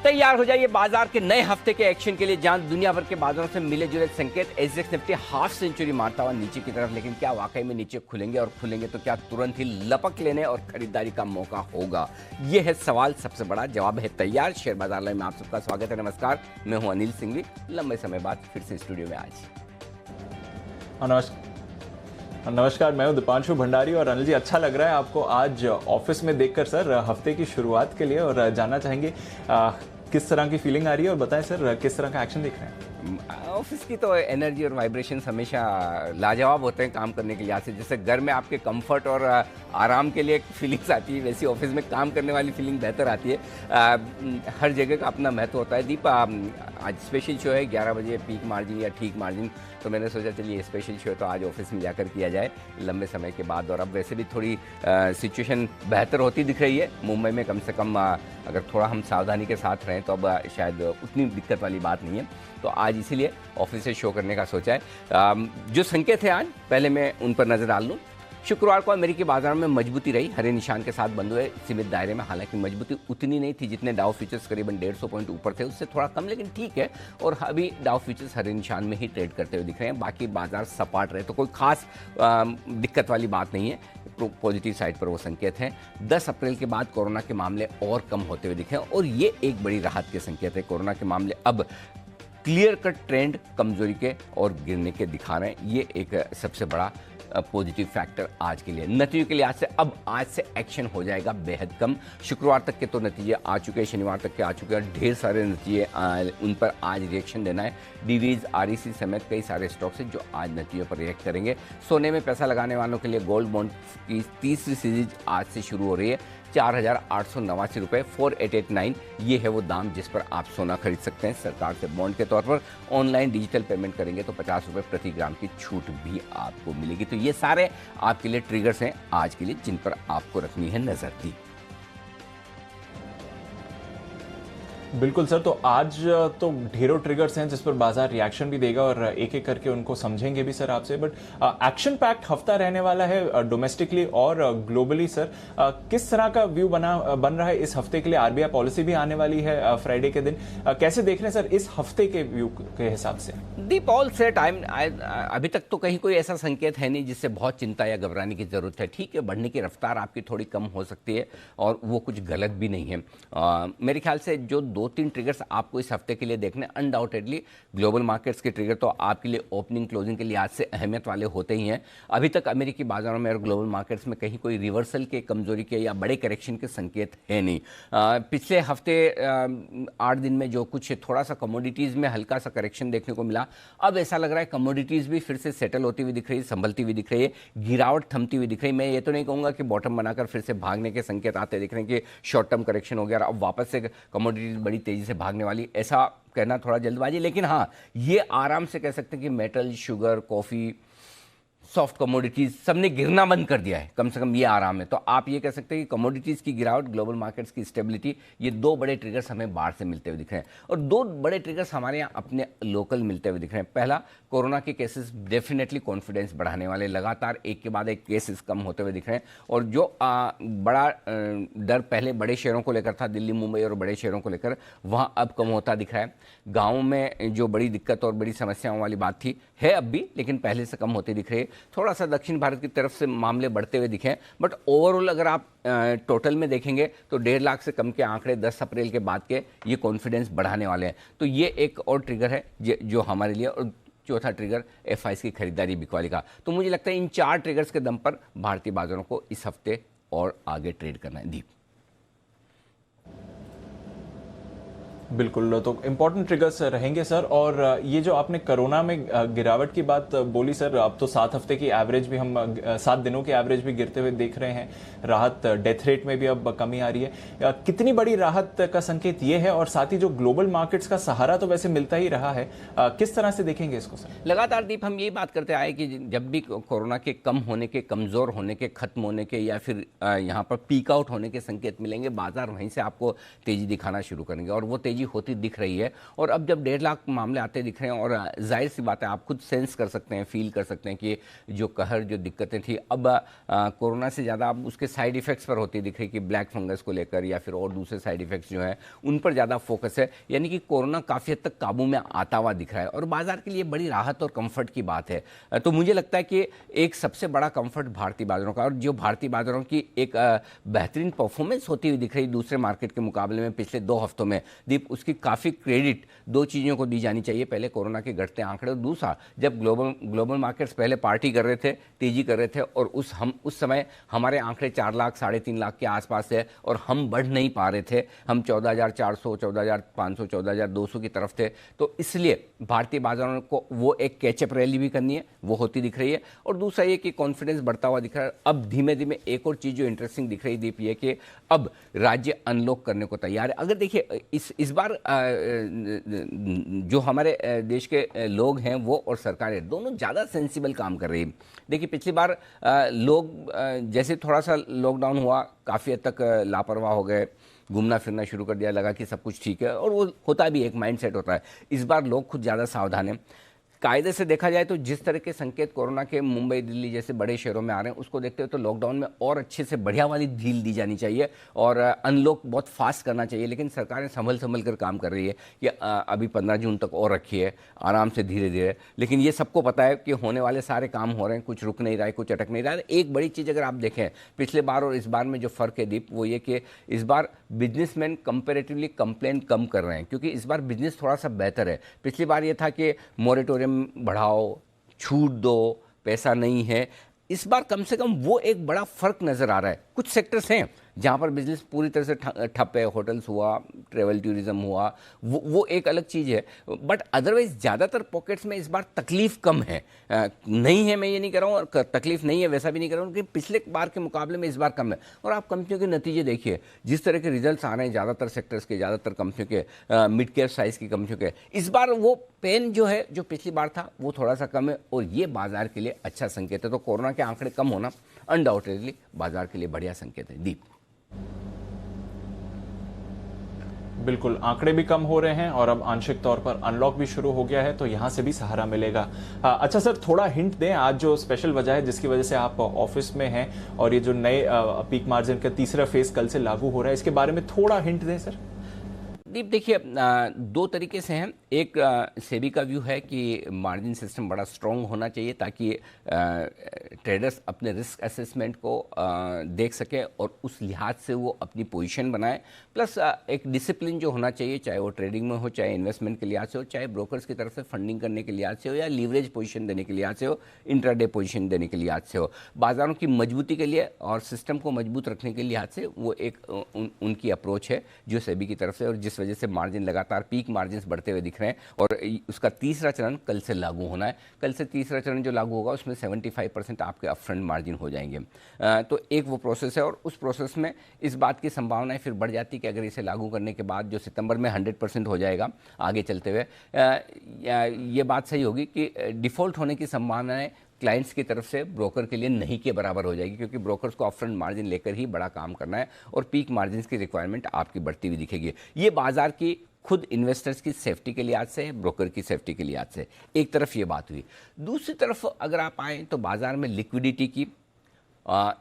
तैयार हो जाइए बाजार के नए हफ्ते के एक्शन के लिए, जहां दुनिया भर के बाजारों से मिले जुले संकेत। एसजेएक्स निफ्टी हाफ सेंचुरी मारता हुआ नीचे की तरफ, लेकिन क्या वाकई में नीचे खुलेंगे? और खुलेंगे तो क्या तुरंत ही लपक लेने और खरीदारी का मौका होगा? यह है सवाल, सबसे बड़ा जवाब है तैयार। शेयर बाजार लाइव में आप सबका स्वागत है। नमस्कार, मैं हूं अनिल सिंघवी, लंबे समय बाद फिर से स्टूडियो में आज। नमस्कार, मैं हूं दीपांशु भंडारी। और अनिल जी, अच्छा लग रहा है आपको आज ऑफिस में देखकर सर, हफ्ते की शुरुआत के लिए। और जानना चाहेंगे किस तरह की फीलिंग आ रही है, और बताएं सर किस तरह का एक्शन देख रहे हैं। ऑफिस की तो एनर्जी और वाइब्रेशंस हमेशा लाजवाब होते हैं काम करने के लिहाज से। जैसे घर में आपके कंफर्ट और आराम के लिए एक फीलिंग्स आती है, वैसी ऑफिस में काम करने वाली फीलिंग बेहतर आती है। हर जगह का अपना महत्व होता है। दीप, आज स्पेशल शो है 11 बजे, पीक मार्जिन या ठीक मार्जिन, तो मैंने सोचा चलिए स्पेशल शो तो आज ऑफिस में जाकर किया जाए लंबे समय के बाद। और अब वैसे भी थोड़ी सिचुएशन बेहतर होती दिख रही है मुंबई में, कम से कम अगर थोड़ा हम सावधानी के साथ रहें तो अब शायद उतनी दिक्कत वाली बात नहीं है। तो आज इसीलिए ऑफिस से शो करने का सोचा है। जो संकेत है आज, पहले मैं उन पर नजर डाल लूँ। शुक्रवार को अमेरिकी बाजार में मजबूती रही, हरे निशान के साथ बंद हुए सीमित दायरे में। हालांकि मजबूती उतनी नहीं थी जितने डाउ फ्यूचर्स करीबन 150 पॉइंट ऊपर थे, उससे थोड़ा कम, लेकिन ठीक है। और अभी डाउ फ्यूचर्स हरे निशान में ही ट्रेड करते हुए दिख रहे हैं। बाकी बाजार सपाट रहे, तो कोई खास दिक्कत वाली बात नहीं है। पॉजिटिव साइड पर वो संकेत हैं। 10 अप्रैल के बाद कोरोना के मामले और कम होते हुए दिखे, और ये एक बड़ी राहत के संकेत है। कोरोना के मामले अब क्लियर कट ट्रेंड कमजोरी के और गिरने के दिखा रहे हैं। ये एक सबसे बड़ा पॉजिटिव फैक्टर आज के लिए। नतीजों के लिहाज से अब आज से एक्शन हो जाएगा बेहद कम। शुक्रवार तक के तो नतीजे आ चुके हैं, शनिवार तक के आ चुके हैं, ढेर सारे नतीजे उन पर आज रिएक्शन देना है। डीवीज, आरईसी समेत कई सारे स्टॉक्स हैं जो आज नतीजों पर रिएक्ट करेंगे। सोने में पैसा लगाने वालों के लिए गोल्ड बॉन्ड की तीसरी सीरीज आज से शुरू हो रही है। 4,889 रुपये, 4889, ये है वो दाम जिस पर आप सोना खरीद सकते हैं सरकार से बॉन्ड के तौर पर। ऑनलाइन डिजिटल पेमेंट करेंगे तो 50 रुपये प्रति ग्राम की छूट भी आपको मिलेगी। तो ये सारे आपके लिए ट्रिगर्स हैं आज के लिए, जिन पर आपको रखनी है नजर। दी बिल्कुल सर, तो आज तो ढेरों ट्रिगर्स हैं जिस पर बाजार रिएक्शन भी देगा, और एक एक करके उनको समझेंगे भी सर आपसे। बट एक्शन पैक्ड हफ्ता रहने वाला है डोमेस्टिकली और ग्लोबली। सर किस तरह का व्यू बन रहा है इस हफ्ते के लिए? आरबीआई पॉलिसी भी आने वाली है फ्राइडे के दिन। कैसे देख रहे हैं सर इस हफ्ते के व्यू के हिसाब से? दीप, ऑल सेट। अभी तक तो कहीं कोई ऐसा संकेत है नहीं जिससे बहुत चिंता या घबराने की जरूरत है। ठीक है, बढ़ने की रफ्तार आपकी थोड़ी कम हो सकती है, और वो कुछ गलत भी नहीं है। मेरे ख्याल से जो 2-3 ट्रिगर्स आपको इस हफ्ते के लिए देखने, अनडाउटेडली ग्लोबल मार्केट्स के ट्रिगर तो आपके लिए ओपनिंग क्लोजिंग के लिहाज से अहमियत वाले होते ही हैं। अभी तक अमेरिकी बाजारों में और ग्लोबल मार्केट्स में कहीं कोई रिवर्सल के, कमजोरी के या बड़े करेक्शन के संकेत है नहीं। पिछले हफ्ते 8 दिन में जो कुछ थोड़ा सा कमोडिटीज में हल्का सा करेक्शन देखने को मिला, अब ऐसा लग रहा है कमोडिटीज भी फिर से सेटल होती हुई दिख रही है, संभलती हुई दिख रही है, गिरावट थमती हुई दिख रही है। मैं ये तो नहीं कहूंगा कि बॉटम बनाकर फिर से भागने के संकेत आते दिख रहे हैं कि शॉर्ट टर्म करेक्शन हो गया, अब वापस से कमोडिटीज बड़ी तेजी से भागने वाली, ऐसा कहना थोड़ा जल्दबाजी। लेकिन हाँ, ये आराम से कह सकते हैं कि metal, sugar, coffee, soft commodities सबने गिरना बंद कर दिया है, कम से कम ये आराम है। तो आप ये कह सकते हैं कि कमोडिटीज की गिरावट, ग्लोबल मार्केट्स की स्टेबिलिटी, ये 2 बड़े ट्रिगर्स हमें बाहर से मिलते हुए दिख रहे हैं। और 2 बड़े ट्रिगर्स हमारे यहाँ अपने लोकल मिलते हुए दिख रहे हैं। पहला, कोरोना के केसेस डेफिनेटली कॉन्फिडेंस बढ़ाने वाले, लगातार एक के बाद एक केसेस कम होते हुए दिख रहे हैं। और जो बड़ा डर पहले बड़े शहरों को लेकर था, दिल्ली, मुंबई और बड़े शहरों को लेकर, वहाँ अब कम होता दिख रहा है। गाँव में जो बड़ी दिक्कत और बड़ी समस्याओं वाली बात थी, है अब भी, लेकिन पहले से कम होती दिख रही है। थोड़ा सा दक्षिण भारत की तरफ से मामले बढ़ते हुए दिखे, बट ओवरऑल अगर आप टोटल में देखेंगे तो 1.5 लाख से कम के आंकड़े 10 अप्रैल के बाद के ये कॉन्फिडेंस बढ़ाने वाले हैं। तो ये एक और ट्रिगर है जो हमारे लिए। और चौथा ट्रिगर एफआईएस की खरीदारी बिकवाली का। तो मुझे लगता है इन 4 ट्रिगर्स के दम पर भारतीय बाजारों को इस हफ्ते और आगे ट्रेड करना है। दीप, बिल्कुल, तो इम्पोर्टेंट ट्रिगर्स रहेंगे सर। और ये जो आपने कोरोना में गिरावट की बात बोली सर, अब तो 7 हफ्ते की एवरेज भी हम 7 दिनों की एवरेज भी गिरते हुए देख रहे हैं। राहत, डेथ रेट में भी अब कमी आ रही है। कितनी बड़ी राहत का संकेत ये है? और साथ ही जो ग्लोबल मार्केट्स का सहारा तो वैसे मिलता ही रहा है, किस तरह से देखेंगे इसको सर? लगातार दीप हम यही बात करते आए कि जब भी कोरोना के कम होने के, कमजोर होने के, खत्म होने के या फिर यहाँ पर पीक आउट होने के संकेत मिलेंगे, बाजार वहीं से आपको तेजी दिखाना शुरू करेंगे। और वो तेजी तेजी होती दिख रही है। और अब जब 1.5 लाख मामले आते दिख रहे हैं, और जाहिर सी बात है आप खुद सेंस कर सकते हैं, फील कर सकते हैं कि जो कहर, जो दिक्कतें थी, अब कोरोना से ज़्यादा अब उसके साइड इफ़ेक्ट्स पर होती दिख रही कि ब्लैक फंगस को लेकर या फिर और दूसरे साइड इफ़ेक्ट्स जो हैं उन पर ज़्यादा फोकस है। यानी कि कोरोना काफ़ी हद तक काबू में आता हुआ दिख रहा है और बाजार के लिए बड़ी राहत और कंफर्ट की बात है। तो मुझे लगता है कि एक सबसे बड़ा कंफर्ट भारतीय बाजारों का, और जो भारतीय बाजारों की एक बेहतरीन परफॉर्मेंस होती हुई दिख रही दूसरे मार्केट के मुकाबले में पिछले 2 हफ्तों में, दीप, उसकी काफ़ी क्रेडिट 2 चीज़ों को दी जानी चाहिए। पहले कोरोना के घटते आंकड़े, और दूसरा जब ग्लोबल मार्केट्स पहले पार्टी कर रहे थे, तेजी कर रहे थे, और उस समय हमारे आंकड़े 4 लाख, 3.5 लाख के आसपास है और हम बढ़ नहीं पा रहे थे। हम 14,400, 14,500, 14,200 की तरफ थे। तो इसलिए भारतीय बाजारों को वो एक कैचअप रैली भी करनी है, वो होती दिख रही है। और दूसरा ये कि कॉन्फिडेंस बढ़ता हुआ दिख रहा है। अब धीमे धीमे एक और चीज़ जो इंटरेस्टिंग दिख रही दीप, ये कि अब राज्य अनलॉक करने को तैयार है। अगर देखिए इस बार जो हमारे देश के लोग हैं वो और सरकारें दोनों ज़्यादा सेंसिबल काम कर रही है। देखिए पिछली बार लोग जैसे थोड़ा सा लॉकडाउन हुआ, काफ़ी हद तक लापरवाह हो गए, घूमना फिरना शुरू कर दिया, लगा कि सब कुछ ठीक है, और वो होता भी, एक माइंडसेट होता है। इस बार लोग खुद ज़्यादा सावधान हैं। कायदे से देखा जाए तो जिस तरह के संकेत कोरोना के मुंबई, दिल्ली जैसे बड़े शहरों में आ रहे हैं, उसको देखते हुए तो लॉकडाउन में और अच्छे से बढ़िया वाली ढील दी जानी चाहिए और अनलॉक बहुत फास्ट करना चाहिए। लेकिन सरकारें संभल कर काम कर रही है कि अभी 15 जून तक और रखिए, आराम से धीरे धीरे। लेकिन ये सबको पता है कि होने वाले सारे काम हो रहे हैं, कुछ रुक नहीं रहा है, कुछ अटक नहीं रहा है। एक बड़ी चीज़ अगर आप देखें पिछले बार और इस बार में जो फ़र्क है दीप, वो ये कि इस बार बिजनेसमैन कंपेरेटिवली कंप्लेन कम कर रहे हैं, क्योंकि इस बार बिजनेस थोड़ा सा बेहतर है। पिछली बार ये था कि मोरेटोरियम बढ़ाओ, छूट दो, पैसा नहीं है। इस बार कम से कम वो एक बड़ा फर्क नजर आ रहा है। कुछ सेक्टर्स हैं जहाँ पर बिजनेस पूरी तरह से ठप है, होटल्स हुआ, ट्रेवल टूरिज्म हुआ, वो एक अलग चीज़ है। बट अदरवाइज ज़्यादातर पॉकेट्स में इस बार तकलीफ कम है। नहीं है, मैं ये नहीं कह रहा हूँ, और तकलीफ नहीं है वैसा भी नहीं कर रहा हूँ, लेकिन पिछले बार के मुकाबले में इस बार कम है। और आप कंपनियों के नतीजे देखिए, जिस तरह के रिजल्ट्स आ रहे हैं ज़्यादातर सेक्टर्स के, ज़्यादातर कंपनियों के, मिड कैप साइज़ की कंपनियों के, इस बार वो पेन जो है जो पिछली बार था वो थोड़ा सा कम है, और ये बाजार के लिए अच्छा संकेत है। तो कोरोना के आंकड़े कम होना अनडाउटेडली बाजार के लिए बढ़िया संकेत है। दीप, बिल्कुल, आंकड़े भी कम हो रहे हैं और अब आंशिक तौर पर अनलॉक भी शुरू हो गया है, तो यहां से भी सहारा मिलेगा। अच्छा सर, थोड़ा हिंट दें, आज जो स्पेशल वजह है जिसकी वजह से आप ऑफिस में हैं और ये जो नए पीक मार्जिन का तीसरा फेज कल से लागू हो रहा है, इसके बारे में थोड़ा हिंट दें सर। दीप देखिए, 2 तरीके से हैं। एक सेबी का व्यू है कि मार्जिन सिस्टम बड़ा स्ट्रॉन्ग होना चाहिए ताकि ट्रेडर्स अपने रिस्क असेसमेंट को देख सकें और उस लिहाज से वो अपनी पोजीशन बनाएं। प्लस एक डिसिप्लिन जो होना चाहिए, चाहे वो ट्रेडिंग में हो, चाहे इन्वेस्टमेंट के लिहाज से हो, चाहे ब्रोकर्स की तरफ से फंडिंग करने के लिहाज से हो, या लीवरेज पोजीशन देने के लिहाज से हो, इंट्राडे पोजीशन देने के लिहाज से हो। बाजारों की मजबूती के लिए और सिस्टम को मजबूत रखने के लिहाज से वो एक उनकी अप्रोच है जो सेबी की तरफ से, और जिस वजह से मार्जिन लगातार पीक मार्जिन बढ़ते हुए दिख रहे हैं। और उसका तीसरा चरण कल से लागू होना है। कल से तीसरा चरण जो लागू होगा उसमें 75% आपके अपफ्रंट मार्जिन हो जाएंगे। तो एक वो प्रोसेस है, और उस प्रोसेस में इस बात की संभावनाएं फिर बढ़ जाती है कि अगर इसे लागू करने के बाद जो सितंबर में 100% हो जाएगा आगे चलते हुए, ये बात सही होगी कि डिफ़ॉल्ट होने की संभावनाएं क्लाइंट्स की तरफ से ब्रोकर के लिए नहीं के बराबर हो जाएगी, क्योंकि ब्रोकर्स को अपफ्रंट मार्जिन लेकर ही बड़ा काम करना है और पीक मार्जिन की रिक्वायरमेंट आपकी बढ़ती हुई दिखेगी। ये बाजार की खुद इन्वेस्टर्स की सेफ्टी के लिहाज से, ब्रोकर की सेफ्टी के लिहाज से एक तरफ ये बात हुई। दूसरी तरफ अगर आप आएँ तो बाजार में लिक्विडिटी की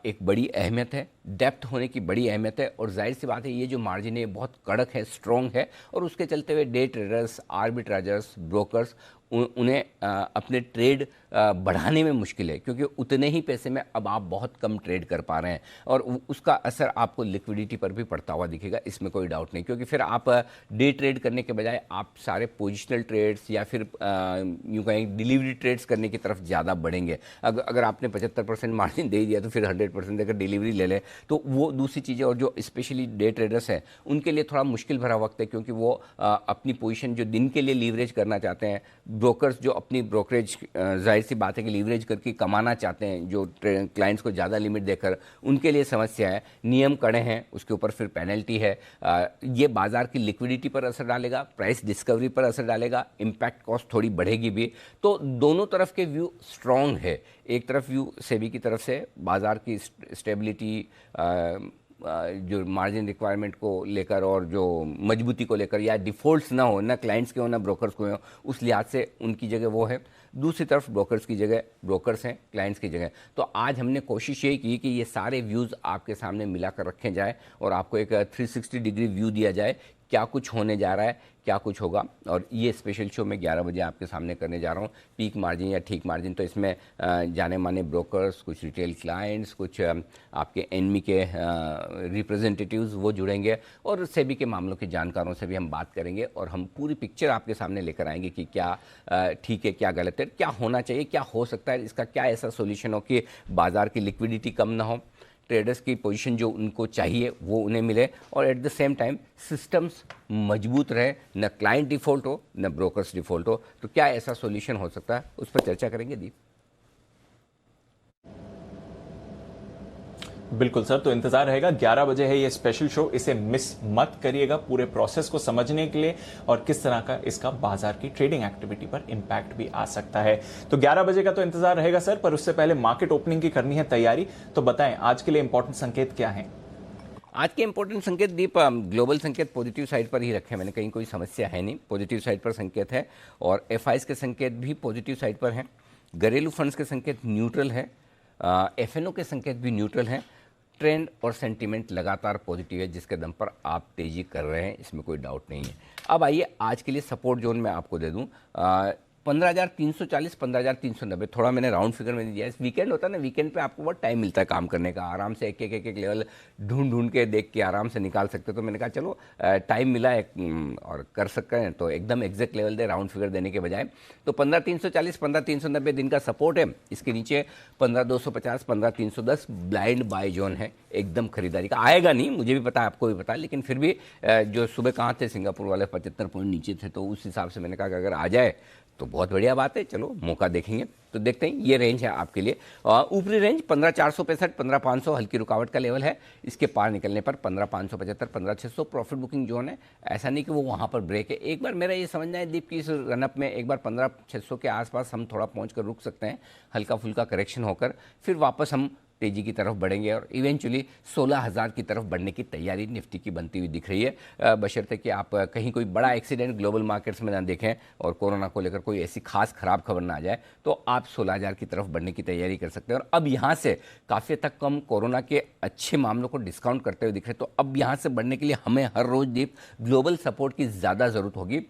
एक बड़ी अहमियत है, डेप्थ होने की बड़ी अहमियत है, और जाहिर सी बात है ये जो मार्जिन है बहुत कड़क है, स्ट्रॉन्ग है, और उसके चलते हुए डे ट्रेडर्स, आर्बिट्राजर्स, ब्रोकर्स उन्हें अपने ट्रेड बढ़ाने में मुश्किल है, क्योंकि उतने ही पैसे में अब आप बहुत कम ट्रेड कर पा रहे हैं, और उसका असर आपको लिक्विडिटी पर भी पड़ता हुआ दिखेगा, इसमें कोई डाउट नहीं। क्योंकि फिर आप डे ट्रेड करने के बजाय आप सारे पोजिशनल ट्रेड्स या फिर यूँ कहें डिलीवरी ट्रेड्स करने की तरफ ज़्यादा बढ़ेंगे। अगर आपने 75% मार्जिन दे दिया तो फिर 100% देकर डिलीवरी ले लें, तो वो दूसरी चीज़ें, और जो स्पेशली डे ट्रेडर्स हैं उनके लिए थोड़ा मुश्किल भरा वक्त है, क्योंकि वो अपनी पोजीशन जो दिन के लिए लीवरेज करना चाहते हैं, ब्रोकर्स जो अपनी ब्रोकरेज जाहिर सी बात है कि लीवरेज करके कमाना चाहते हैं, जो क्लाइंट्स को ज़्यादा लिमिट देकर, उनके लिए समस्या है। नियम कड़े हैं, उसके ऊपर फिर पेनल्टी है। ये बाजार की लिक्विडिटी पर असर डालेगा, प्राइस डिस्कवरी पर असर डालेगा, इम्पैक्ट कॉस्ट थोड़ी बढ़ेगी भी। तो दोनों तरफ के व्यू स्ट्रॉन्ग है। एक तरफ व्यू सेबी की तरफ से बाजार की स्टेबिलिटी, जो मार्जिन रिक्वायरमेंट को लेकर और जो मजबूती को लेकर या डिफ़ॉल्ट्स ना हो, ना क्लाइंट्स के हो ना ब्रोकर्स को हो, उस लिहाज से उनकी जगह वो है। दूसरी तरफ ब्रोकर्स की जगह ब्रोकर्स हैं, क्लाइंट्स की जगह। तो आज हमने कोशिश ये की कि ये सारे व्यूज़ आपके सामने मिलाकर रखे जाए और आपको एक 360 डिग्री व्यू दिया जाए, क्या कुछ होने जा रहा है, क्या कुछ होगा। और ये स्पेशल शो मैं 11 बजे आपके सामने करने जा रहा हूँ। पीक मार्जिन या ठीक मार्जिन, तो इसमें जाने माने ब्रोकर्स, कुछ रिटेल क्लाइंट्स, कुछ आपके एनमी के रिप्रेजेंटेटिव्स वो जुड़ेंगे और सेबी के मामलों के जानकारों से भी हम बात करेंगे और हम पूरी पिक्चर आपके सामने लेकर आएंगे कि क्या ठीक है, क्या गलत है, क्या होना चाहिए, क्या हो सकता है, इसका क्या ऐसा सोल्यूशन हो कि बाज़ार की लिक्विडिटी कम ना हो, ट्रेडर्स की पोजीशन जो उनको चाहिए वो उन्हें मिले और at the same time systems मजबूत रहे, न क्लाइंट डिफ़ॉल्ट हो न ब्रोकर्स डिफ़ॉल्ट हो। तो क्या ऐसा सॉल्यूशन हो सकता है, उस पर चर्चा करेंगे दीप। बिल्कुल सर, तो इंतजार रहेगा। 11 बजे है ये स्पेशल शो, इसे मिस मत करिएगा पूरे प्रोसेस को समझने के लिए और किस तरह का इसका बाजार की ट्रेडिंग एक्टिविटी पर इंपैक्ट भी आ सकता है। तो 11 बजे का तो इंतजार रहेगा सर, पर उससे पहले मार्केट ओपनिंग की करनी है तैयारी। तो बताएं आज के लिए इंपॉर्टेंट संकेत क्या है? आज के इंपॉर्टेंट संकेत दीप, ग्लोबल संकेत पॉजिटिव साइड पर ही रखे, मैंने कहीं कोई समस्या है नहीं, पॉजिटिव साइड पर संकेत है और एफआईज के संकेत भी पॉजिटिव साइड पर हैं। घरेलू फंड्स के संकेत न्यूट्रल है, एफएनओ के संकेत भी न्यूट्रल हैं। ट्रेंड और सेंटीमेंट लगातार पॉजिटिव है, जिसके दम पर आप तेजी कर रहे हैं, इसमें कोई डाउट नहीं है। अब आइए आज के लिए सपोर्ट जोन मैं आपको दे दूं, 15,340 15,390, थोड़ा मैंने राउंड फिगर में दिया है। वीकेंड होता है ना, वीकेंड पे आपको बहुत टाइम मिलता है काम करने का, आराम से एक एक लेवल ढूंढ के देख के आराम से निकाल सकते हो। तो मैंने कहा चलो टाइम मिला है और कर सकते हैं, तो एकदम एग्जैक्ट लेवल दे, राउंड फिगर देने के बजाय। तो 15,340 15,390 दिन का सपोर्ट है। इसके नीचे 15,250 15,310 ब्लाइंड बाय जोन है, एकदम खरीदारी का। आएगा नहीं, मुझे भी पता है, आपको भी पता है, लेकिन फिर भी जो सुबह कहाँ थे सिंगापुर वाले 75 पॉइंट नीचे थे, तो उस हिसाब से मैंने कहा कि अगर आ जाए तो बहुत बढ़िया बात है, चलो मौका देखेंगे। तो देखते हैं, ये रेंज है आपके लिए। ऊपरी रेंज 15,465 15,500 हल्की रुकावट का लेवल है। इसके पार निकलने पर 15,575 15,600 प्रॉफिट बुकिंग जोन है। ऐसा नहीं कि वो वहाँ पर ब्रेक है। एक बार मेरा ये समझना है दीप की इस रनअप में एक बार 15,600 के आसपास हम थोड़ा पहुँच कर रुक सकते हैं, हल्का फुल्का करेक्शन होकर फिर वापस हम तेजी की तरफ बढ़ेंगे और इवेंचुअली 16,000 की तरफ बढ़ने की तैयारी निफ्टी की बनती हुई दिख रही है, बशर्ते कि आप कहीं कोई बड़ा एक्सीडेंट ग्लोबल मार्केट्स में ना देखें और कोरोना को लेकर कोई ऐसी खास खराब खबर ना आ जाए, तो आप 16,000 की तरफ बढ़ने की तैयारी कर सकते हैं। और अब यहाँ से काफ़ी हद तक कम कोरोना के अच्छे मामलों को डिस्काउंट करते हुए दिख रहे, तो अब यहाँ से बढ़ने के लिए हमें हर रोज़ दीप ग्लोबल सपोर्ट की ज़्यादा ज़रूरत होगी।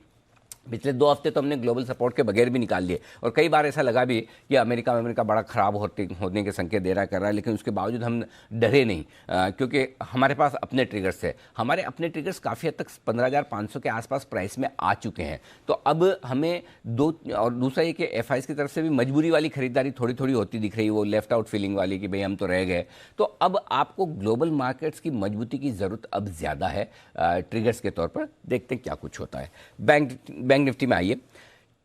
पिछले 2 हफ्ते तो हमने ग्लोबल सपोर्ट के बगैर भी निकाल लिए और कई बार ऐसा लगा भी कि अमेरिका बड़ा ख़राब होने के संकेत दे रहा कर रहा है, लेकिन उसके बावजूद हम डरे नहीं, क्योंकि हमारे पास अपने ट्रिगर्स है। हमारे अपने ट्रिगर्स काफ़ी हद तक 15,500 के आसपास प्राइस में आ चुके हैं। तो अब हमें और दूसरा ये कि एफआईज की तरफ से भी मजबूरी वाली खरीदारी थोड़ी थोड़ी होती दिख रही है, वो लेफ्ट आउट फीलिंग वाली कि भाई हम तो रह गए। तो अब आपको ग्लोबल मार्केट्स की मजबूती की ज़रूरत अब ज़्यादा है ट्रिगर्स के तौर पर। देखते हैं क्या कुछ होता है। बैंक निफ्टी में आइए,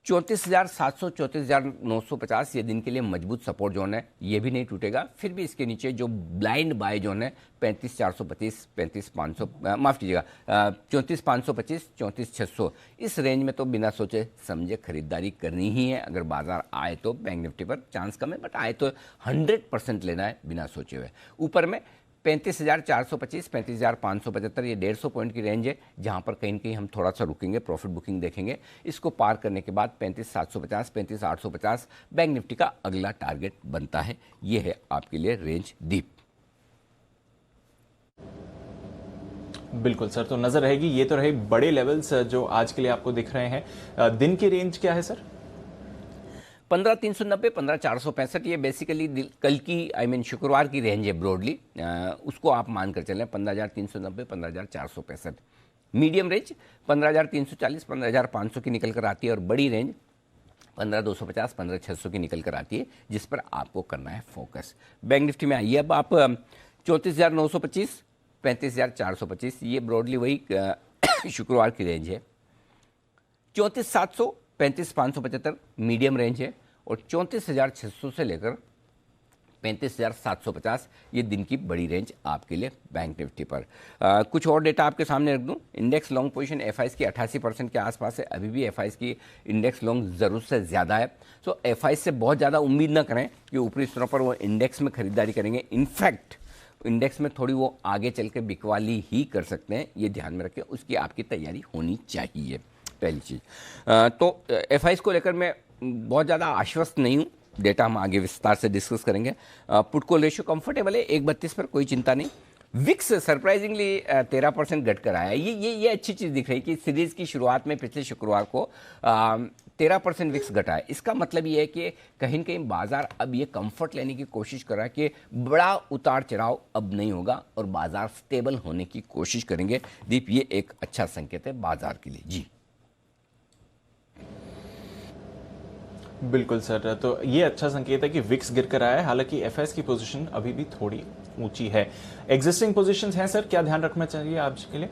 34,700 34,950 ये दिन के लिए मजबूत सपोर्ट जोन है, ये भी नहीं टूटेगा। फिर भी इसके नीचे जो ब्लाइंड बाय जोन है 35,425 35,500, माफ़ कीजिएगा 34,525 34,600, इस रेंज में तो बिना सोचे समझे खरीदारी करनी ही है। अगर बाजार आए तो बैंक निफ्टी पर चांस कम है, बट आए तो 100% लेना है बिना सोचे हुए। ऊपर में 35,425 35,575 ये 150 पॉइंट की रेंज है, जहां पर कहीं न कहीं हम थोड़ा सा रुकेंगे, प्रॉफिट बुकिंग देखेंगे। इसको पार करने के बाद 35,750 35,850 बैंक निफ्टी का अगला टारगेट बनता है। ये है आपके लिए रेंज दीप। बिल्कुल सर, तो नजर रहेगी। ये तो रहे बड़े लेवल्स जो आज के लिए आपको दिख रहे हैं। दिन की रेंज क्या है सर? 15,390 15,465 ये बेसिकली कल की शुक्रवार की रेंज है ब्रॉडली, उसको आप मानकर चलें। 15,390 15,465 मीडियम रेंज 15,340 15,500 की निकल कर आती है और बड़ी रेंज 15,250 15,600 की निकल कर आती है, जिस पर आपको करना है फोकस। बैंक निफ्टी में आइए, अब आप 34,925 35,425 ये ब्रॉडली वही शुक्रवार की रेंज है। 34,700 35,575 मीडियम रेंज है और 34,600 से लेकर 35,750 ये दिन की बड़ी रेंज आपके लिए बैंक निफ्टी पर। कुछ और डेटा आपके सामने रख दूं। इंडेक्स लॉन्ग पोजीशन एफआईज की 88% के आसपास है। अभी भी एफआईज की इंडेक्स लॉन्ग ज़रूरत से ज़्यादा है। सो एफआईज से बहुत ज़्यादा उम्मीद ना करें कि ऊपरी स्तरों पर वो इंडेक्स में खरीदारी करेंगे। इनफैक्ट इंडेक्स में थोड़ी वो आगे चल के बिकवाली ही कर सकते हैं, ये ध्यान में रखें, उसकी आपकी तैयारी होनी चाहिए, पहली चीज़। तो एफ को लेकर मैं बहुत ज़्यादा आश्वस्त नहीं हूँ, डेटा हम आगे विस्तार से डिस्कस करेंगे। पुट कॉल रेशियो कंफर्टेबल है 1.32 पर, कोई चिंता नहीं। विक्स सरप्राइजिंगली 13% घट कर आया है। ये अच्छी चीज़ दिख रही है कि सीरीज की शुरुआत में पिछले शुक्रवार को 13% विक्स घटा है। इसका मतलब ये है कि कहीं न कहीं बाजार अब ये कंफर्ट लेने की कोशिश कर रहा है कि बड़ा उतार चढ़ाव अब नहीं होगा और बाजार स्टेबल होने की कोशिश करेंगे। दीप, ये एक अच्छा संकेत है बाजार के लिए। जी बिल्कुल सर, तो ये अच्छा संकेत है कि विक्स गिर कर आया है। हालांकि एफएस की पोजीशन अभी भी थोड़ी ऊंची है। एग्जिस्टिंग पोजीशंस हैं सर, क्या ध्यान रखना चाहिए आज के लिए?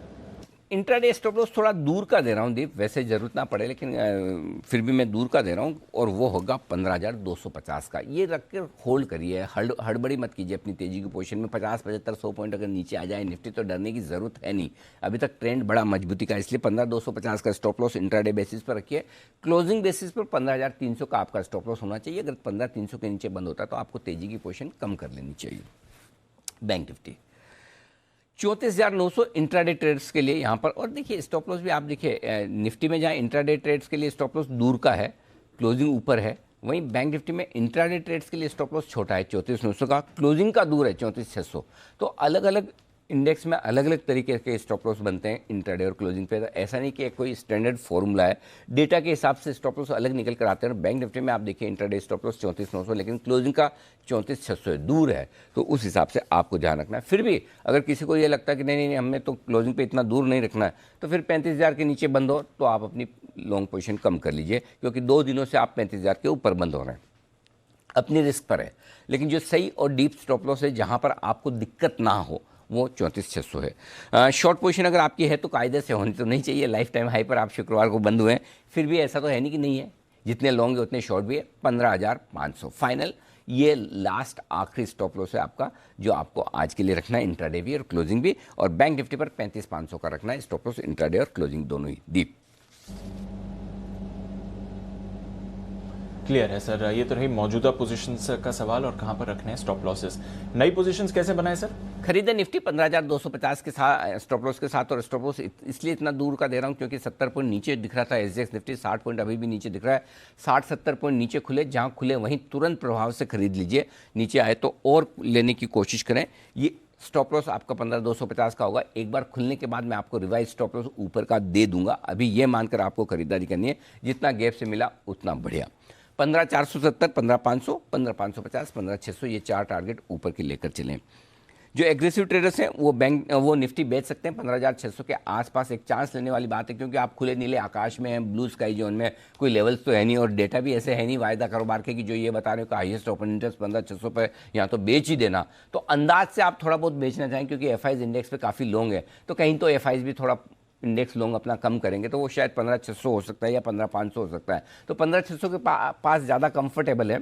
इंट्राडे स्टॉप लॉस थोड़ा दूर का दे रहा हूँ दीप, वैसे जरूरत ना पड़े लेकिन फिर भी मैं दूर का दे रहा हूँ, और वो होगा 15,250 का। ये रख कर होल्ड करिए, हड़बड़ी मत कीजिए अपनी तेजी की पोजीशन में। 50, 75, 100 पॉइंट अगर नीचे आ जाए निफ्टी तो डरने की जरूरत है नहीं, अभी तक ट्रेंड बड़ा मजबूती का, इसलिए 15,250 का स्टॉप लॉस इंट्राडे बेसिस पर रखिए। क्लोजिंग बेसिस पर 15,300 का आपका स्टॉप लॉस होना चाहिए। अगर 15,300 के नीचे बंद होता है तो आपको तेजी की पोजीशन कम कर लेनी चाहिए। बैंक निफ्टी 34,900 इंट्राडे ट्रेड्स के लिए यहाँ पर, और देखिए स्टॉप लॉस भी आप देखिए निफ्टी में जहाँ इंट्राडे ट्रेड्स के लिए स्टॉप लॉस दूर का है, क्लोजिंग ऊपर है, वहीं बैंक निफ्टी में इंट्राडे ट्रेड्स के लिए स्टॉप लॉस छोटा है 34,900 का, क्लोजिंग का दूर है 34,600। तो अलग अलग इंडेक्स में अलग अलग तरीके के स्टॉप लॉस बनते हैं इंट्राडे और क्लोजिंग पे। ऐसा नहीं कि कोई स्टैंडर्ड फॉर्मूला है, डेटा के हिसाब से स्टॉप लॉस अलग निकल कर आते हैं। बैंक निफ्टी में आप देखिए इंट्राडे स्टॉप लॉस 34,900, लेकिन क्लोजिंग का 34,600 है, दूर है, तो उस हिसाब से आपको ध्यान रखना है। फिर भी अगर किसी को ये लगता है कि नहीं हमें तो क्लोजिंग पे इतना दूर नहीं रखना है, तो फिर 35,000 के नीचे बंद हो तो आप अपनी लॉन्ग पोजीशन कम कर लीजिए, क्योंकि 2 दिनों से आप 35,000 के ऊपर बंद हो रहे हैं, अपनी रिस्क पर है। लेकिन जो सही और डीप स्टॉप लॉस है जहां पर आपको दिक्कत ना हो, वो 34,600 है। शॉर्ट पोजीशन अगर आपकी है तो कायदे से होनी तो नहीं चाहिए। लाइफ टाइम हाई पर आप शुक्रवार को बंद हुए हैं, फिर भी ऐसा तो है नहीं कि नहीं है, जितने लॉन्ग है उतने शॉर्ट भी है। 15,500 फाइनल, ये लास्ट आखिरी स्टॉप लॉस है आपका, जो आपको आज के लिए रखना है, इंट्राडे भी और क्लोजिंग भी। और बैंक निफ्टी पर 35,500 का रखना है स्टॉप लॉस, इंट्राडे और क्लोजिंग दोनों ही। दीप, क्लियर है सर, ये तो रही मौजूदा पोजीशंस का सवाल और कहां पर रखने हैं स्टॉप लॉसेस। नई पोजीशंस कैसे बनाए सर? खरीदे निफ्टी 15,250 के साथ स्टॉप लॉस के साथ, और स्टॉप लॉस इसलिए इतना दूर का दे रहा हूं क्योंकि 70 पॉइंट नीचे दिख रहा था एसजीएक्स निफ्टी, 60 पॉइंट अभी भी नीचे दिख रहा है। 60-70 पॉइंट नीचे खुले, जहां खुले वहीं तुरंत प्रभाव से खरीद लीजिए, नीचे आए तो और लेने की कोशिश करें। ये स्टॉप लॉस आपका 15,250 का होगा। एक बार खुलने के बाद मैं आपको रिवाइज स्टॉप लॉस ऊपर का दे दूंगा, अभी ये मानकर आपको खरीदारी करनी है, जितना गैप से मिला उतना बढ़िया। 15,470, 15,500, 15,550, 15,600, ये 4 टारगेट ऊपर के लेकर चलें। जो एग्रेसिव ट्रेडर्स हैं वो निफ्टी बेच सकते हैं 15,600 के आसपास। एक चांस लेने वाली बात है, क्योंकि आप खुले नीले आकाश में हैं, ब्लू स्काई जोन में, कोई लेवल्स तो है नहीं, और डेटा भी ऐसे है नहीं वायदा कारोबार के कि जो ये बता रहे हो कि हाईएस्ट ओपन इंटरेस्ट 15,600 पर, यहाँ तो बेच ही देना। तो अंदाज से आप थोड़ा बहुत बेचना चाहें, क्योंकि एफआईज इंडेक्स पे काफ़ी लॉन्ग है, तो कहीं तो एफआईज भी थोड़ा इंडेक्स लॉन्ग अपना कम करेंगे, तो वो शायद 15,600 हो सकता है या 15,500 हो सकता है। तो 15,600 के पास ज़्यादा कंफर्टेबल है,